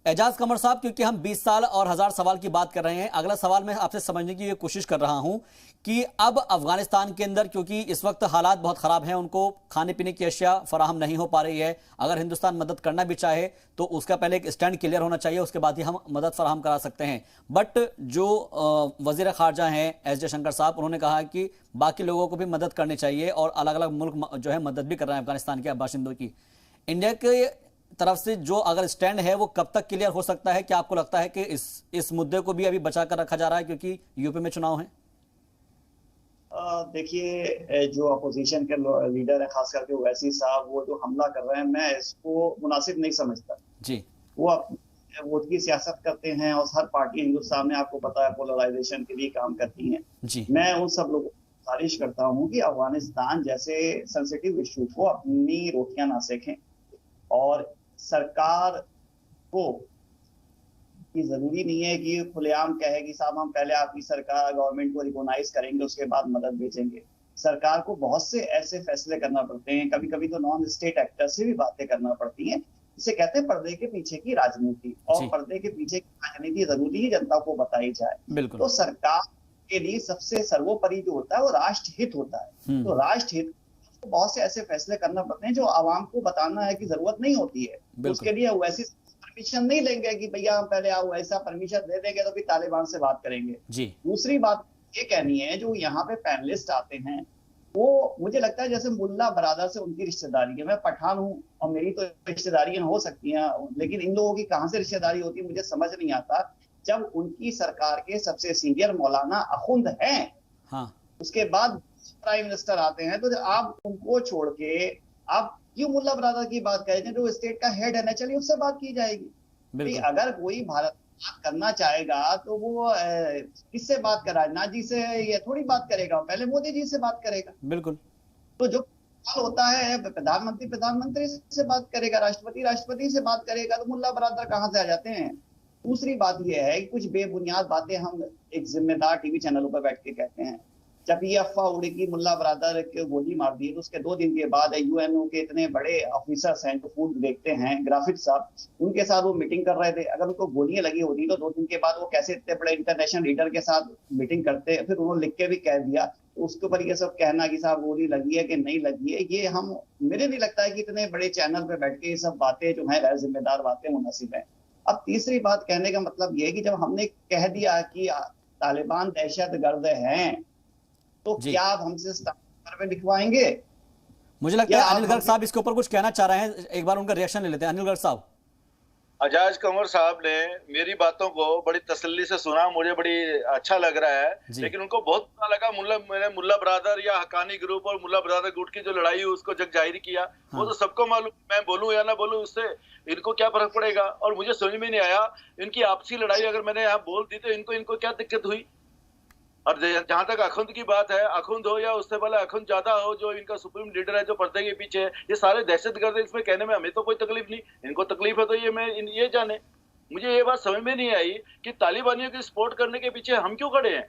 एजाज कमर साहब, क्योंकि हम 20 साल और 1000 सवाल की बात कर रहे हैं, अगला सवाल मैं आपसे समझने की कोशिश कर रहा हूं कि अब अफगानिस्तान के अंदर, क्योंकि इस वक्त हालात बहुत खराब हैं, उनको खाने पीने की अशिया फराहम नहीं हो पा रही है, अगर हिंदुस्तान मदद करना भी चाहे तो उसका पहले एक स्टैंड क्लियर होना चाहिए, उसके बाद ही हम मदद फराहम करा सकते हैं। बट जो वजीर खारजा हैं एस जयशंकर साहब, उन्होंने कहा कि बाकी लोगों को भी मदद करनी चाहिए, और अलग अलग मुल्क जो है मदद भी कर रहे हैं अफगानिस्तान के बाशिंदों की। इंडिया के तरफ से जो अगर स्टैंड है वो कब तक क्लियर हो सकता है? क्या आपको लगता है कि इस मुद्दे को भी अभी बचा कर रखा जा रहा है क्योंकि यूपी में चुनाव है? देखिए, जो अपोजिशन के लीडर है, खास करके ओवैसी साहब, वो जो हमला कर रहे हैं, मैं इसको मुनासिब नहीं समझता जी। वो वोट की सियासत करते हैं, और हर पार्टी हिंदुस्तान में आपको पता है पोलराइजेशन के लिए काम करती है जी। मैं उन सब लोगों को गुजारिश करता हूँ कि अफगानिस्तान जैसे सेंसिटिव इशू को अपनी रोटियां ना सेकें, और सरकार को ये जरूरी नहीं है कि खुलेआम कहे कि साहब हम पहले आपकी सरकार गवर्नमेंट को रिकॉग्नाइज करेंगे उसके बाद मदद भेजेंगे। सरकार को बहुत से ऐसे फैसले करना पड़ते हैं, कभी कभी तो नॉन स्टेट एक्टर से भी बातें करना पड़ती हैं। इसे कहते हैं पर्दे के पीछे की राजनीति, और पर्दे के पीछे की राजनीति जरूरी है जनता को बताई जाए। तो सरकार के लिए सबसे सर्वोपरि जो होता है वो राष्ट्र हित होता है। तो राष्ट्र हित को बहुत से ऐसे फैसले करना पड़ते हैं जो आवाम को बताना है कि जरूरत नहीं होती है। उसके लिए वैसी परमिशन नहीं लेंगे कि भैया हम पहले आओ, ऐसा परमिशन दे देंगे तो फिर तालिबान से बात करेंगे जी। दूसरी बात ये कहनी है, जो यहाँ पे पैनलिस्ट आते हैं वो मुझे लगता है जैसे मुल्ला बरादर से उनकी रिश्तेदारी है। मैं पठान हूँ और मेरी तो रिश्तेदारियां हो सकती हैं, लेकिन इन लोगों की कहाँ से रिश्तेदारी होती है मुझे समझ नहीं आता। जब उनकी सरकार के सबसे सीनियर मौलाना अखुंद हैं, हाँ, उसके बाद प्राइम मिनिस्टर आते हैं, तो आप उनको छोड़ के आप क्यों मुल्ला बरादर की बात करें? जो स्टेट का हेड है ना, चलिए उससे बात की जाएगी। अगर कोई भारत बात करना चाहेगा तो वो किससे बात कर, राजनाथ जी से ये थोड़ी बात करेगा, पहले मोदी जी से बात करेगा। बिल्कुल। तो जो होता है प्रधानमंत्री से बात करेगा, राष्ट्रपति से बात करेगा, तो मुल्ला बरादर कहाँ से आ जाते हैं? दूसरी बात यह है कि कुछ बेबुनियाद बातें हम एक जिम्मेदार टीवी चैनलों पर बैठ के कहते हैं। जब ये अफवाह उड़ी कि मुल्ला बरादर के गोली मार दी, तो उसके 2 दिन के बाद यूएनओ के इतने बड़े ऑफिसर्स हैं जो फूड देखते हैं, ग्राफिक्स साहब, उनके साथ वो मीटिंग कर रहे थे। अगर उनको गोलियां लगी होती तो 2 दिन के बाद वो कैसे इतने बड़े इंटरनेशनल लीडर के साथ मीटिंग करते? फिर उन्होंने लिख के भी कह दिया, तो उसके ऊपर ये सब कहना कि साहब गोली लगी है कि नहीं लगी है, ये मेरे नहीं लगता है कि इतने बड़े चैनल पे बैठ के ये सब बातें जो है गैर जिम्मेदार बातें मुनासिब है। अब तीसरी बात कहने का मतलब ये है कि जब हमने कह दिया कि तालिबान दहशतगर्द हैं, तो क्या आप हमसे में लिखवाएंगे? मुझे लगता है अनिल गर्ग साहब इसके ऊपर कुछ कहना चाह रहे हैं, एक बार उनका रिएक्शन ले लेते हैं। अनिल गर्ग साहब। एजाज कंवर साहब ने मेरी बातों को बड़ी तसल्ली से सुना, मुझे बड़ी अच्छा लग रहा है, लेकिन उनको बहुत बुरा लगा मैंने मुल्ला बरादर या हकानी ग्रुप और मुल्ला बरादर गुट की जो लड़ाई हुई उसको जग जाहिर किया। हाँ। वो तो सबको मालूम, मैं बोलूं या ना बोलूं उससे इनको क्या फर्क पड़ेगा। और मुझे समझ में नहीं आया इनकी आपसी लड़ाई अगर मैंने यहाँ बोल दी तो इनको क्या दिक्कत हुई। और जहां तक अखुंद की बात है, अखुंद हो या उससे पहले अखुंद ज्यादा हो जो इनका सुप्रीम लीडर है जो पर्दे के पीछे है, ये सारे दहशतगर्द है। इसमें कहने में हमें तो कोई तकलीफ नहीं, इनको तकलीफ है तो ये जाने। मुझे ये बात समझ में नहीं आई कि तालिबानियों की सपोर्ट करने के पीछे हम क्यों खड़े हैं।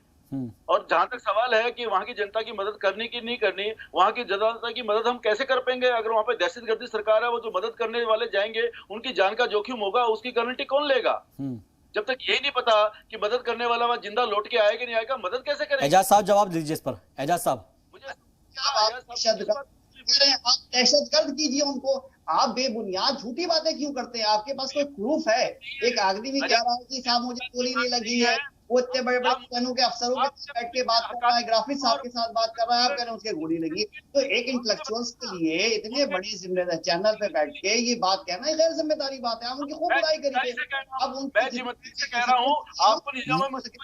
और जहां तक सवाल है कि वहां की जनता की मदद करनी की नहीं करनी, वहां की जनता की मदद हम कैसे कर पाएंगे अगर वहां पे दहशतगर्दी सरकार है। वो जो मदद करने वाले जाएंगे उनकी जान का जोखिम होगा, उसकी गारंटी कौन लेगा? जब तक यही नहीं पता कि मदद करने वाला वहां जिंदा लौट के आएगा नहीं आएगा, मदद कैसे करेंगे? एजाज साहब जवाब दीजिए इस पर। एजाज साहब, आप दहशतगर्द कीजिए उनको, आप बेबुनियाद झूठी बातें क्यों करते हैं? आपके पास कोई प्रूफ है? एक आदमी भी कह रहा है कि साहब मुझे गोली नहीं लगी है, वो इतने बड़े बड़े के अफसरों के साथ बैठ के बात कर रहा है, ग्राफिक्स साहब के साथ बात कर रहा है, आप कह रहे हैं उसके गोली लगी। तो एक इंटेलेक्चुअल्स के लिए इतने बड़ी जिम्मेदार चैनल पे बैठ के ये बात कहना गैर जिम्मेदारी बात है। आप उनकी खूब बुराई करिए। अब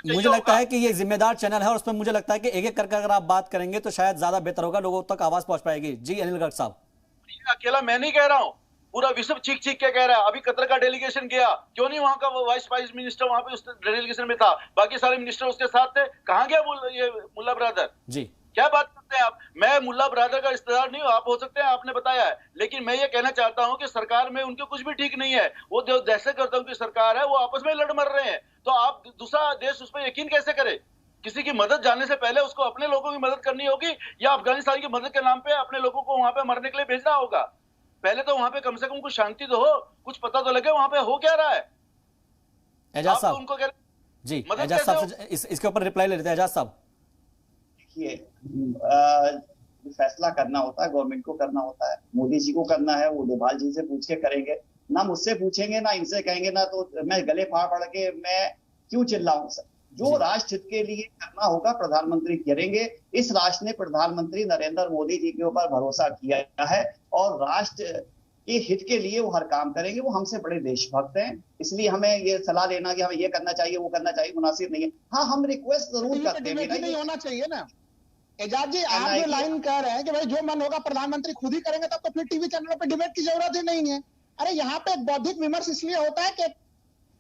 मुझे लगता है कि ये जिम्मेदार चैनल है और उसमें मुझे लगता है कि एक एक करके अगर आप बात करेंगे तो शायद ज्यादा बेहतर होगा, लोगों तक आवाज पहुंच पाएगी। जी अनिल गर्ग साहब। अकेला मैं नहीं कह रहा हूँ, पूरा विश्व चीख चीख के कह रहा है। अभी कतर का डेलीगेशन गया, क्यों नहीं वहां का वाइस मिनिस्टर वहां पे उस डेलीगेशन में था, बाकी सारे मिनिस्टर उसके साथ थे, कहां गया ये मुल्ला बरादर? जी क्या बात करते हैं आप? मैं मुल्ला बरादर का रिश्तेदार नहीं हूं, आप हो सकते हैं, आपने बताया है, लेकिन मैं ये कहना चाहता हूं कि सरकार में उनके कुछ भी ठीक नहीं है। वो जो दहशतगर्दों की सरकार है वो आपस में लड़ मर रहे हैं, तो आप दूसरा देश उस पर यकीन कैसे करे? किसी की मदद जानने से पहले उसको अपने लोगों की मदद करनी होगी या अफगानिस्तान की मदद के नाम पे अपने लोगों को वहां पे मरने के लिए भेजना होगा? पहले तो वहां पे कम से कम कुछ शांति तो हो, कुछ पता तो लगे वहां पे हो क्या रहा है। एजाज साहब उनको जी, एजाज साहब से इसके ऊपर रिप्लाई ले लेते हैं। एजाज साहब देखिए, फैसला करना होता है गवर्नमेंट को करना होता है, मोदी जी को करना है, वो डोभाल जी से पूछ के करेंगे, ना मुझसे पूछेंगे ना इनसे कहेंगे, ना तो मैं गले फाड़ फाड़ के मैं क्यों चिल्लाऊं। जो राष्ट्र हित के लिए करना होगा प्रधानमंत्री करेंगे। इस राष्ट्र ने प्रधानमंत्री नरेंद्र मोदी जी के ऊपर भरोसा किया है और राष्ट्र के हित के लिए वो हर काम करेंगे। वो हमसे बड़े देशभक्त हैं, इसलिए हमें ये सलाह देना कि हमें ये करना चाहिए वो करना चाहिए मुनासिब नहीं है। हाँ, हम रिक्वेस्ट जरूर करते हैं, नहीं होना चाहिए ना। एजाज जी, आप ये लाइन कह रहे हैं कि भाई जो मन होगा प्रधानमंत्री खुद ही करेंगे, तब तो फिर टीवी चैनलों पर डिबेट की जरूरत ही नहीं है। अरे यहाँ पे बौद्धिक विमर्श इसलिए होता है कि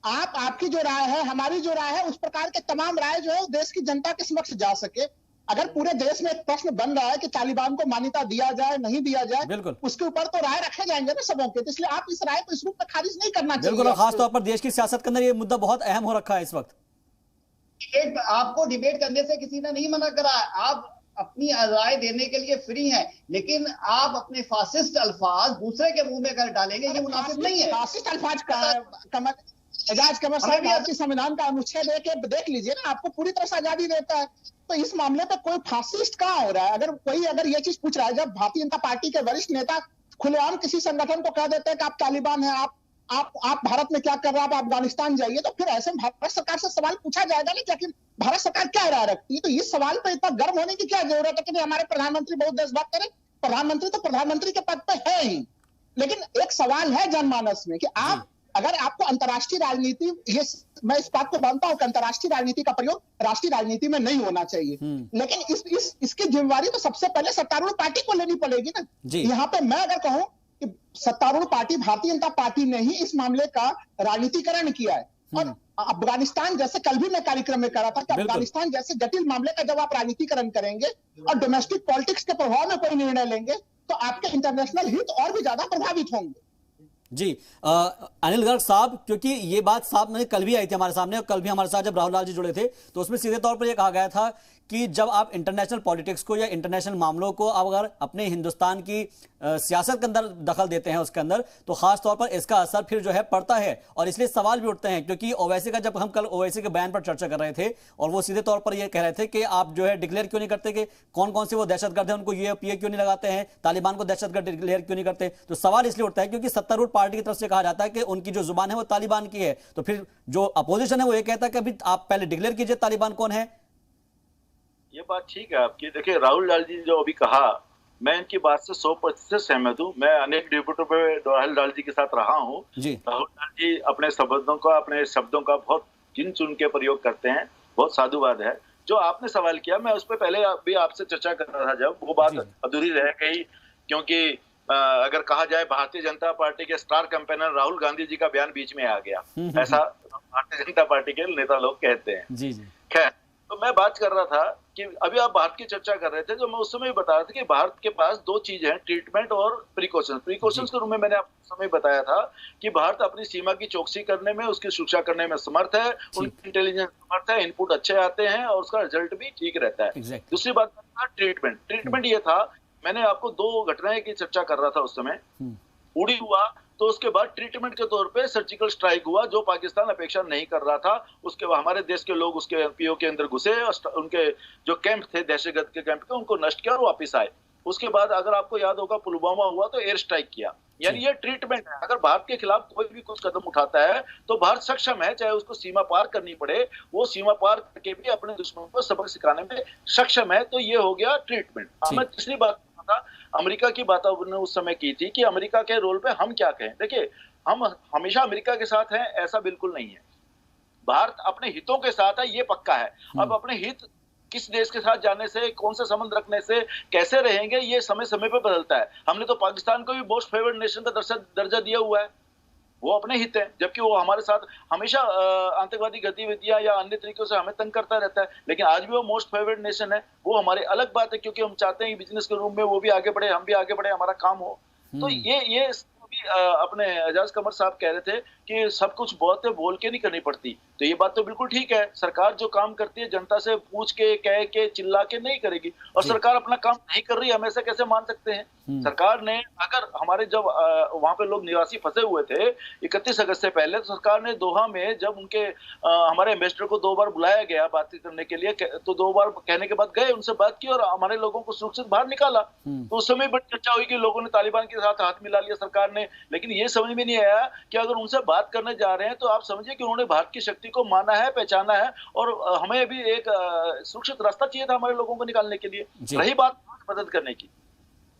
आपकी जो राय है, हमारी जो राय है, उस प्रकार के तमाम राय जो है देश की जनता के समक्ष जा सके। अगर पूरे देश में एक प्रश्न बन रहा है कि तालिबान को मान्यता दिया जाए नहीं दिया जाए, बिल्कुल उसके ऊपर तो राय रखे जाएंगे ना सबों के, तो इसलिए आप इस राय को इस रूप में खारिज नहीं करना चाहिए। बिल्कुल, खासतौर पर देश की सियासत के अंदर ये मुद्दा बहुत अहम हो रखा है इस वक्त। आपको डिबेट करने से किसी ने नहीं मना करा, आप अपनी राय देने के लिए फ्री हैं, लेकिन आप अपने फासिस्ट अल्फाज दूसरे के मुंह में कर डालेंगे, ये मुनासिब नहीं है। फासिस्ट अल्फाज का एजाज कमर साहब, आपके संविधान का अनुच्छेद देख लीजिए ना, आपको पूरी तरह से आजादी देता है। तो इस मामले पे कोई फासिस्ट कहाँ हो रहा है? अगर ये चीज पूछ रहा है, जब भारतीय जनता पार्टी के वरिष्ठ नेता खुलेआम किसी संगठन को कह देते हैं कि आप तालिबान हैं, आप भारत में क्या कर रहे हैं, आप अफगानिस्तान जाइए, तो फिर ऐसे भारत सरकार से सवाल पूछा जाएगा ना कि आखिर भारत सरकार क्या राय रखती है? तो इस सवाल पे इतना गर्व होने की क्या जरूरत है कि हमारे प्रधानमंत्री बहुत देशभक्त करें? प्रधानमंत्री तो प्रधानमंत्री के पद पे है ही, लेकिन एक सवाल है जनमानस में कि अगर आपको अंतर्राष्ट्रीय राजनीति, ये मैं इस बात को मानता हूं कि अंतर्राष्ट्रीय राजनीति का प्रयोग राष्ट्रीय राजनीति में नहीं होना चाहिए, लेकिन इसकी जिम्मेवारी तो सबसे पहले सत्तारूढ़ पार्टी को लेनी पड़ेगी ना। यहाँ पे मैं अगर कहूं कि सत्तारूढ़ पार्टी भारतीय जनता पार्टी ने ही इस मामले का राजनीतिकरण किया है, और अफगानिस्तान जैसे कल भी मैं कार्यक्रम में करा था कि अफगानिस्तान जैसे जटिल मामले का जब आप राजनीतिकरण करेंगे और डोमेस्टिक पॉलिटिक्स के प्रभाव में कोई निर्णय लेंगे तो आपके इंटरनेशनल हित और भी ज्यादा प्रभावित होंगे। जी अनिल गर्ग साहब, क्योंकि ये बात साहब ने कल भी आई थी हमारे सामने, और कल भी हमारे साथ जब राहुल लाल जी जुड़े थे तो उसमें सीधे तौर पर यह कहा गया था कि जब आप इंटरनेशनल पॉलिटिक्स को या इंटरनेशनल मामलों को अगर अपने हिंदुस्तान की सियासत के अंदर दखल देते हैं उसके अंदर, तो खास तौर पर इसका असर फिर जो है पड़ता है। और इसलिए सवाल भी उठते हैं, क्योंकि ओवैसी का, जब हम कल ओवैसी के बयान पर चर्चा कर रहे थे और वो सीधे तौर पर यह कह रहे थे कि आप जो है डिक्लेयर क्यों नहीं करते कि कौन कौन से वो दहशतगर्द हैं, उनको यूएपीए क्यों नहीं लगाते हैं, तालिबान को दहशतगर्द डिक्लेयर क्यों नहीं करते। तो सवाल इसलिए उठता है क्योंकि सत्तारूढ़ पार्टी की तरफ से कहा जाता है कि उनकी जो जुबान है वो तालिबान की है, तो फिर जो अपोजिशन है वो ये कहता है कि अभी आप पहले डिक्लेयर कीजिए तालिबान कौन है। ये बात ठीक है आपकी। देखिए राहुल लाल जी जो अभी कहा, मैं इनकी बात से 100% सहमत हूँ। मैं अनेक डिबेटों पे राहुल लाल जी के साथ रहा हूँ। राहुल लाल जी अपने शब्दों का बहुत गिन चुन के प्रयोग करते हैं, बहुत साधुवाद है। जो आपने सवाल किया, मैं उस पर पहले भी आपसे चर्चा कर रहा था, जब वो बात अधूरी रह गई, क्योंकि अगर कहा जाए भारतीय जनता पार्टी के स्टार कैंपेनर राहुल गांधी जी का बयान बीच में आ गया, ऐसा भारतीय जनता पार्टी के नेता लोग कहते हैं। जी जी। खैर, तो मैं बात कर रहा था कि अभी आप भारत की चर्चा कर रहे थे, जो मैं उस समय बता रहा था कि भारत के पास दो चीज है, ट्रीटमेंट और प्रिकॉशंस के रूप में मैंने आपको समय बताया था कि भारत अपनी सीमा की चौकसी करने में, उसकी सुरक्षा करने में समर्थ है, उनकी इंटेलिजेंस समर्थ है, इनपुट अच्छे आते हैं और उसका रिजल्ट भी ठीक रहता है। दूसरी बात था ट्रीटमेंट ये था, मैंने आपको दो घटनाएं की चर्चा कर रहा था उस समय। उड़ी हुआ तो उसके बाद ट्रीटमेंट के तौर पे सर्जिकल स्ट्राइक हुआ, जो पाकिस्तान अपेक्षा नहीं कर रहा था। उसके बाद हमारे देश के लोग उसके एमपीओ के अंदर घुसे और उनके जो कैंप थे, दहशतगर्द के कैंप थे, उनको नष्ट किया और वापस आए। उसके बाद अगर आपको याद होगा पुलवामा हुआ तो एयर स्ट्राइक किया, यानी ये ट्रीटमेंट है। अगर भारत के खिलाफ कोई भी कुछ कदम उठाता है तो भारत सक्षम है, चाहे उसको सीमा पार करनी पड़े, वो सीमा पार करके भी अपने दुश्मन को सबक सिखाने में सक्षम है। तो ये हो गया ट्रीटमेंट। मैं तीसरी बात अमेरिका की बात आपने उस समय की थी कि अमेरिका के रोल पे हम क्या कहें। देखिए, हम हमेशा अमेरिका के साथ हैं ऐसा बिल्कुल नहीं है। भारत अपने हितों के साथ है, ये पक्का है। अब अपने हित किस देश के साथ जाने से, कौन सा संबंध रखने से, कैसे रहेंगे, ये समय समय पे बदलता है। हमने तो पाकिस्तान को भी मोस्ट फेवर्ड नेशन का दर्जा दिया हुआ है, वो अपने हित है, जबकि वो हमारे साथ हमेशा आतंकवादी गतिविधियां या अन्य तरीकों से हमें तंग करता रहता है। लेकिन आज भी वो मोस्ट फेवर्ड नेशन है, वो हमारी अलग बात है, क्योंकि हम चाहते हैं बिजनेस के रूप में वो भी आगे बढ़े, हम भी आगे बढ़े, हमारा काम हो। तो ये भी अपने एजाज कमर साहब कह रहे थे कि सब कुछ बहुत है, बोल के नहीं करनी पड़ती। तो ये बात तो बिल्कुल ठीक है। सरकार जो काम करती है जनता से पूछ के, कह के, चिल्ला के नहीं करेगी, और सरकार अपना काम नहीं कर रही, हम ऐसे कैसे मान सकते हैं। सरकार ने, अगर हमारे जब वहां पे लोग निवासी फंसे हुए थे 31 अगस्त से पहले, तो सरकार ने दोहा में जब उनके हमारे एम्बेसडर को 2 बार बुलाया गया बातचीत करने के लिए, तो 2 बार कहने के बाद गए, उनसे बात की और हमारे लोगों को सुरक्षित बाहर निकाला। तो उस समय बड़ी चर्चा हुई कि लोगों ने तालिबान के साथ हाथ मिला लिया सरकार ने। लेकिन ये समझ में नहीं आया कि अगर उनसे बात करने जा रहे हैं तो आप समझिए कि उन्होंने भारत की शक्ति को माना है, पहचाना है, और हमें भी एक सुरक्षित रास्ता चाहिए था हमारे लोगों को निकालने के लिए। रही बात मदद करने की,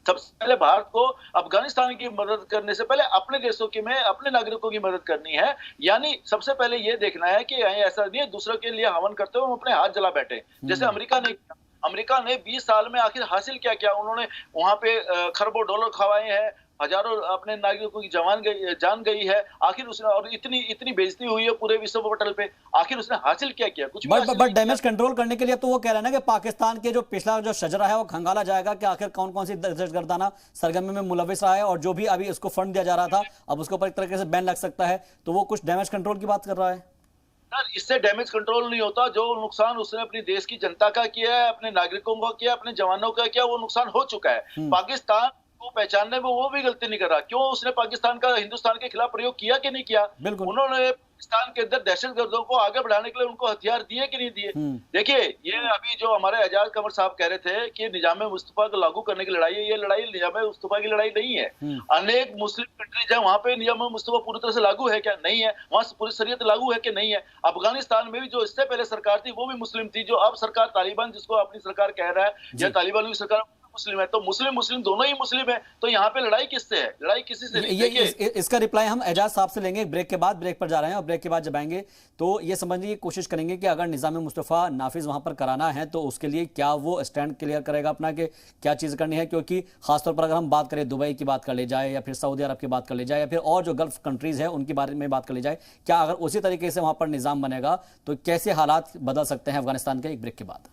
सबसे पहले भारत को अफगानिस्तान की मदद करने से पहले अपने देशों की में अपने नागरिकों की मदद करनी है। यानी सबसे पहले ये देखना है कि ऐसा नहीं है दूसरों के लिए हवन करते हुए हम अपने हाथ जला बैठे, जैसे अमेरिका ने किया। अमेरिका ने 20 साल में आखिर हासिल क्या किया? उन्होंने वहां पे खरबों डॉलर खवाए हैं, हजारों अपने नागरिकों की जान गई है। आखिर उसने, और इतनी बेइज्जती हुई है पूरे विश्व पटल पे, आखिर उसने हासिल क्या किया? कुछ भी। बट डैमेज कंट्रोल करने के लिए तो वो कह रहे हैं ना कि पाकिस्तान के जो पिछला जो शजरा है वो खंगाला जाएगा कि आखिर कौन कौन सी दहशतगर्दाना सरगर्मी में मुलविस रहा है, और जो भी अभी उसको फंड दिया जा रहा था अब उसके ऊपर एक तरीके से बैन लग सकता है। तो वो कुछ डैमेज कंट्रोल की बात कर रहा है। इससे डैमेज कंट्रोल नहीं होता। जो नुकसान उसने अपनी देश की जनता का किया है, अपने नागरिकों का किया, अपने जवानों का किया, वो नुकसान हो चुका है। पाकिस्तान को पहचानने में वो भी गलती नहीं कर रहा। क्यों उसने पाकिस्तान का हिंदुस्तान के खिलाफ प्रयोग किया कि नहीं किया? उन्होंने पाकिस्तान के अंदर दहशतगर्दों को आगे बढ़ाने के लिए उनको हथियार दिए कि नहीं दिए? देखिए, ये अभी जो हमारे एजाज कमर साहब कह रहे थे कि निजाम मुस्तफा को लागू करने की लड़ाई है, ये लड़ाई निजाम मुस्तफा की लड़ाई नहीं है। अनेक मुस्लिम कंट्रीज है, वहां पे निजाम मुस्तफा पूरी तरह से लागू है क्या? नहीं है। वहां से पूरी शरीयत लागू है कि नहीं है? अफगानिस्तान में भी जो इससे पहले सरकार थी वो भी मुस्लिम थी, जो अब सरकार तालिबान जिसको अपनी सरकार कह रहा है या तालिबान की सरकार मुस्लिम है, तो मुस्लिम मुस्लिम दोनों ही मुस्लिम है, तो यहाँ पे लड़ाई किससे है? लड़ाई किसी से नहीं। इसका रिप्लाई हम एजाज साहब से लेंगे ब्रेक के बाद। ब्रेक पर जा रहे हैं और ब्रेक के बाद जब आएंगे तो ये समझने की कोशिश करेंगे कि अगर निजाम मुस्तफा नाफिज वहां पर कराना है तो उसके लिए क्या वो स्टैंड क्लियर करेगा अपना कि क्या चीज करनी है, क्योंकि खासतौर पर अगर हम बात करें दुबई की बात कर ले जाए या फिर सऊदी अरब की बात कर ले जाए या फिर और जो गल्फ कंट्रीज है उनके बारे में बात कर ले जाए, क्या अगर उसी तरीके से वहां पर निजाम बनेगा तो कैसे हालात बदल सकते हैं अफगानिस्तान के? एक ब्रेक के बाद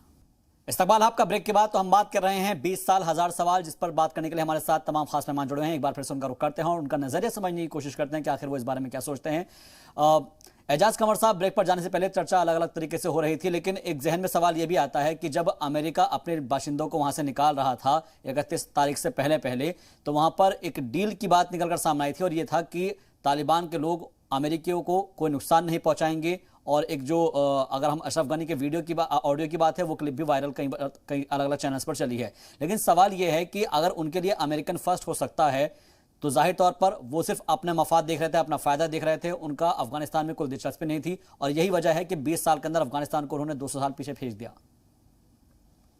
इस्तकबाल आपका। ब्रेक के बाद तो हम बात कर रहे हैं 20 साल 1000 सवाल, जिस पर बात करने के लिए हमारे साथ तमाम खास मेहमान जुड़े हैं। एक बार फिर से उनका रुख करते हैं और उनका नजरिया समझने की कोशिश करते हैं कि आखिर वो इस बारे में क्या सोचते हैं। एजाज कमर साहब, ब्रेक पर जाने से पहले चर्चा अलग अलग तरीके से हो रही थी, लेकिन एक जहन में सवाल यह भी आता है कि जब अमेरिका अपने बाशिंदों को वहां से निकाल रहा था 31 तारीख से पहले तो वहां पर एक डील की बात निकलकर सामने आई थी और यह था कि तालिबान के लोग अमेरिकियों को कोई नुकसान नहीं पहुंचाएंगे। और एक जो अगर हम अशरफ गनी के वीडियो की ऑडियो की बात है, वो क्लिप भी वायरल कई अलग अलग चैनल्स पर चली है। लेकिन सवाल यह है कि अगर उनके लिए अमेरिकन फर्स्ट हो सकता है तो जाहिर तौर पर वो सिर्फ अपने मफाद देख रहे थे, अपना फायदा देख रहे थे, उनका अफगानिस्तान में कोई दिलचस्पी नहीं थी। और यही वजह है कि 20 साल के अंदर अफगानिस्तान को उन्होंने 200 साल पीछे भेज दिया।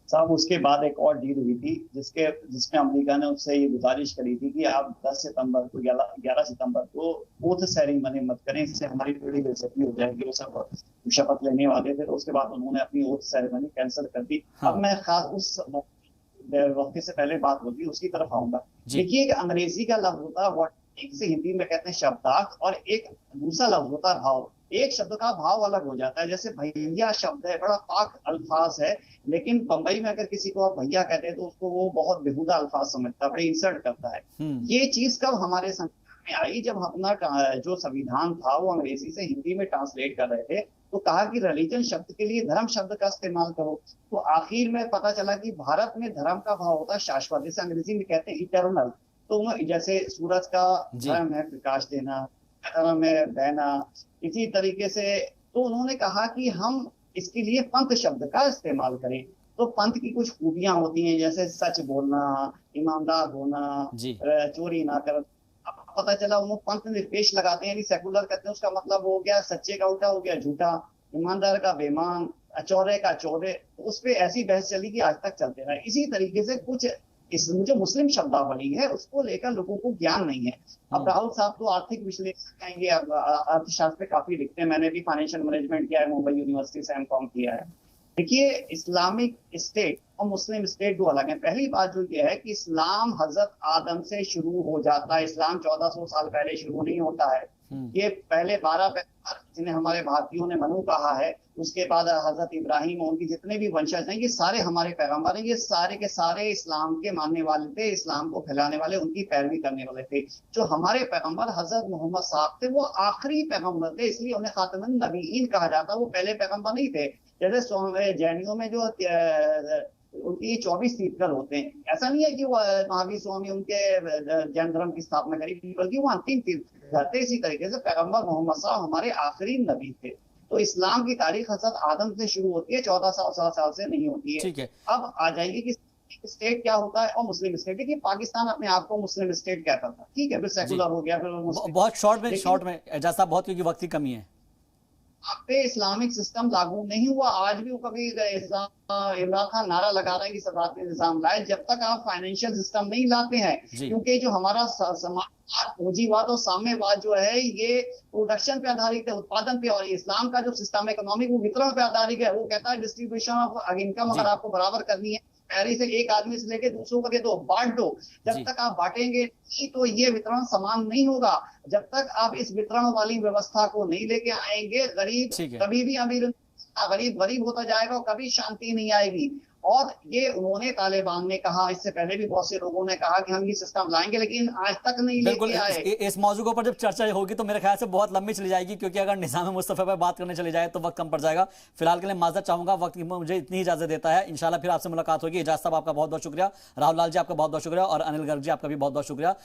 साहब, उसके बाद एक और डील हुई थी जिसमें अमेरिका ने उससे ये गुजारिश करी थी कि आप 10 सितंबर को 11 सितंबर को ओथ सेरेमनी मत करें, इससे हमारी थोड़ी बेइज्जती हो जाएगी। वो सब शपथ लेने वाले थे, उसके बाद उन्होंने अपनी ओथ सेरेमनी कैंसिल कर दी। हाँ। अब मैं खास उस वक्त से पहले बात होगी उसकी तरफ आऊंगा। देखिए, एक अंग्रेजी का लफ्ज होता है व्हाट, एक से हिंदी में कहते हैं शब्दार्थ, और एक दूसरा लफ्ज होता है भाव। एक शब्द का भाव अलग हो जाता है। जैसे भैया शब्द है, बड़ा पाक अल्फाज है, लेकिन बंबई में अगर किसी को आप भैया कहते हैं तो उसको वो बहुत बेहुदा अल्फाज समझता है, बड़े इंसल्ट करता है। ये चीज कब हमारे संविधान में आई? जब अपना जो संविधान था वो अंग्रेजी से हिंदी में ट्रांसलेट कर रहे थे तो कहा कि रिलीजन शब्द के लिए धर्म शब्द का इस्तेमाल करो। तो आखिर में पता चला कि भारत में धर्म का भाव होता है शाश्वत, जैसे अंग्रेजी में कहते हैं इटर्नल। तो जैसे सूरज का धर्म है प्रकाश देना, धर्म है बहना, इसी तरीके से तो उन्होंने कहा कि हम इसके लिए पंथ शब्द का इस्तेमाल करें। तो पंथ की कुछ खूबियां होती हैं, जैसे सच बोलना, ईमानदार होना, चोरी ना कर। अब पता चला उन्होंने पंथ निरपेक्ष लगाते हैं, यानी सेकुलर कहते हैं, उसका मतलब हो गया सच्चे का उल्टा हो गया झूठा, ईमानदार का बेईमान, अचौरे का चौरे। उस पर ऐसी बहस चली कि आज तक चलते रहे। इसी तरीके से कुछ इस जो मुस्लिम शब्दावली है उसको लेकर लोगों को ज्ञान नहीं है। अब राहुल साहब तो आर्थिक विश्लेषण कहेंगे, अर्थशास्त्र काफी लिखते हैं, मैंने भी फाइनेंशियल मैनेजमेंट किया है, मुंबई यूनिवर्सिटी से एमकॉम किया है। देखिए, इस्लामिक स्टेट और मुस्लिम स्टेट दो अलग है। पहली बात जो ये है कि इस्लाम हजरत आदम से शुरू हो जाता है, इस्लाम 1400 साल पहले शुरू नहीं होता है। ये पहले 12 पैगंबर जिन्हें हमारे भारतीयों ने मनु कहा है, उसके बाद हजरत इब्राहिम, उनके जितने भी वंशज हैं, ये सारे हमारे पैगंबर हैं। ये सारे के सारे इस्लाम के मानने वाले थे, इस्लाम को फैलाने वाले, उनकी पैरवी करने वाले थे। जो हमारे पैगंबर हजरत मोहम्मद साहब थे वो आखिरी पैगंबर थे, इसलिए उन्हें खातमुन नबीयीन कहा जाता। वो पहले पैगंबर नहीं थे। जैसे जैनियों में जो उनकी 24 तीर्थंकर होते हैं, ऐसा नहीं है कि वो महावीर स्वामी उनके जैन धर्म की स्थापना करी, बल्कि वो अंतिम तीर्थंकर थे। इसी तरीके से पैगंबर मोहम्मद साहब हमारे आखिरी नबी थे। तो इस्लाम की तारीख हजरत आदम से शुरू होती है, 1400 साल से नहीं होती है। ठीक है। अब आ जाएगी कि स्टेट क्या होता है और मुस्लिम स्टेट। देखिए, पाकिस्तान अपने आप को मुस्लिम स्टेट कहता था, ठीक है, फिर सेकुलर हो गया, फिर बहुत शॉर्ट में एजाज साहब, बहुत क्योंकि वक्त की कमी है। पे इस्लामिक सिस्टम लागू नहीं हुआ। आज भी वो कभी इमरान खान नारा लगा रहे हैं कि सदारती निजाम लाए, जब तक आप फाइनेंशियल सिस्टम नहीं लाते हैं। क्योंकि जो हमारा समाज पूंजीवाद और साम्यवाद जो है ये प्रोडक्शन पे आधारित है, उत्पादन पे, और इस्लाम का जो सिस्टम इकोनॉमिक वो वितरण पे आधारित है। वो कहता है डिस्ट्रीब्यूशन ऑफ इनकम अगर आपको बराबर करनी है, पहले से एक आदमी से लेके दूसरों को दे दो, बांट दो। जब तक आप बांटेंगे नहीं तो ये वितरण समान नहीं होगा। जब तक आप इस वितरण वाली व्यवस्था को नहीं लेके आएंगे, गरीब कभी भी अमीर, गरीब गरीब होता जाएगा और कभी शांति नहीं आएगी। और ये उन्होंने, तालिबान ने कहा, इससे पहले भी बहुत से लोगों ने कहा कि हम ये सिस्टम लाएंगे, लेकिन आज तक नहीं लेके आए। इस मौजू के ऊपर जब चर्चा होगी तो मेरे ख्याल से बहुत लंबी चली जाएगी, क्योंकि अगर निजाम मुस्तफा पर बात करने चली जाए तो वक्त कम पड़ जाएगा। फिलहाल के लिए माजरत चाहूंगा, वक्त मुझे इतनी इजाजत देता है। इंशाल्लाह फिर आपसे मुलाकात होगी। एजाज साहब आपका बहुत बहुत शुक्रिया, राहुल लाल जी आपका बहुत बहुत शुक्रिया, और अनिल गर्ग जी आपका भी बहुत बहुत शुक्रिया।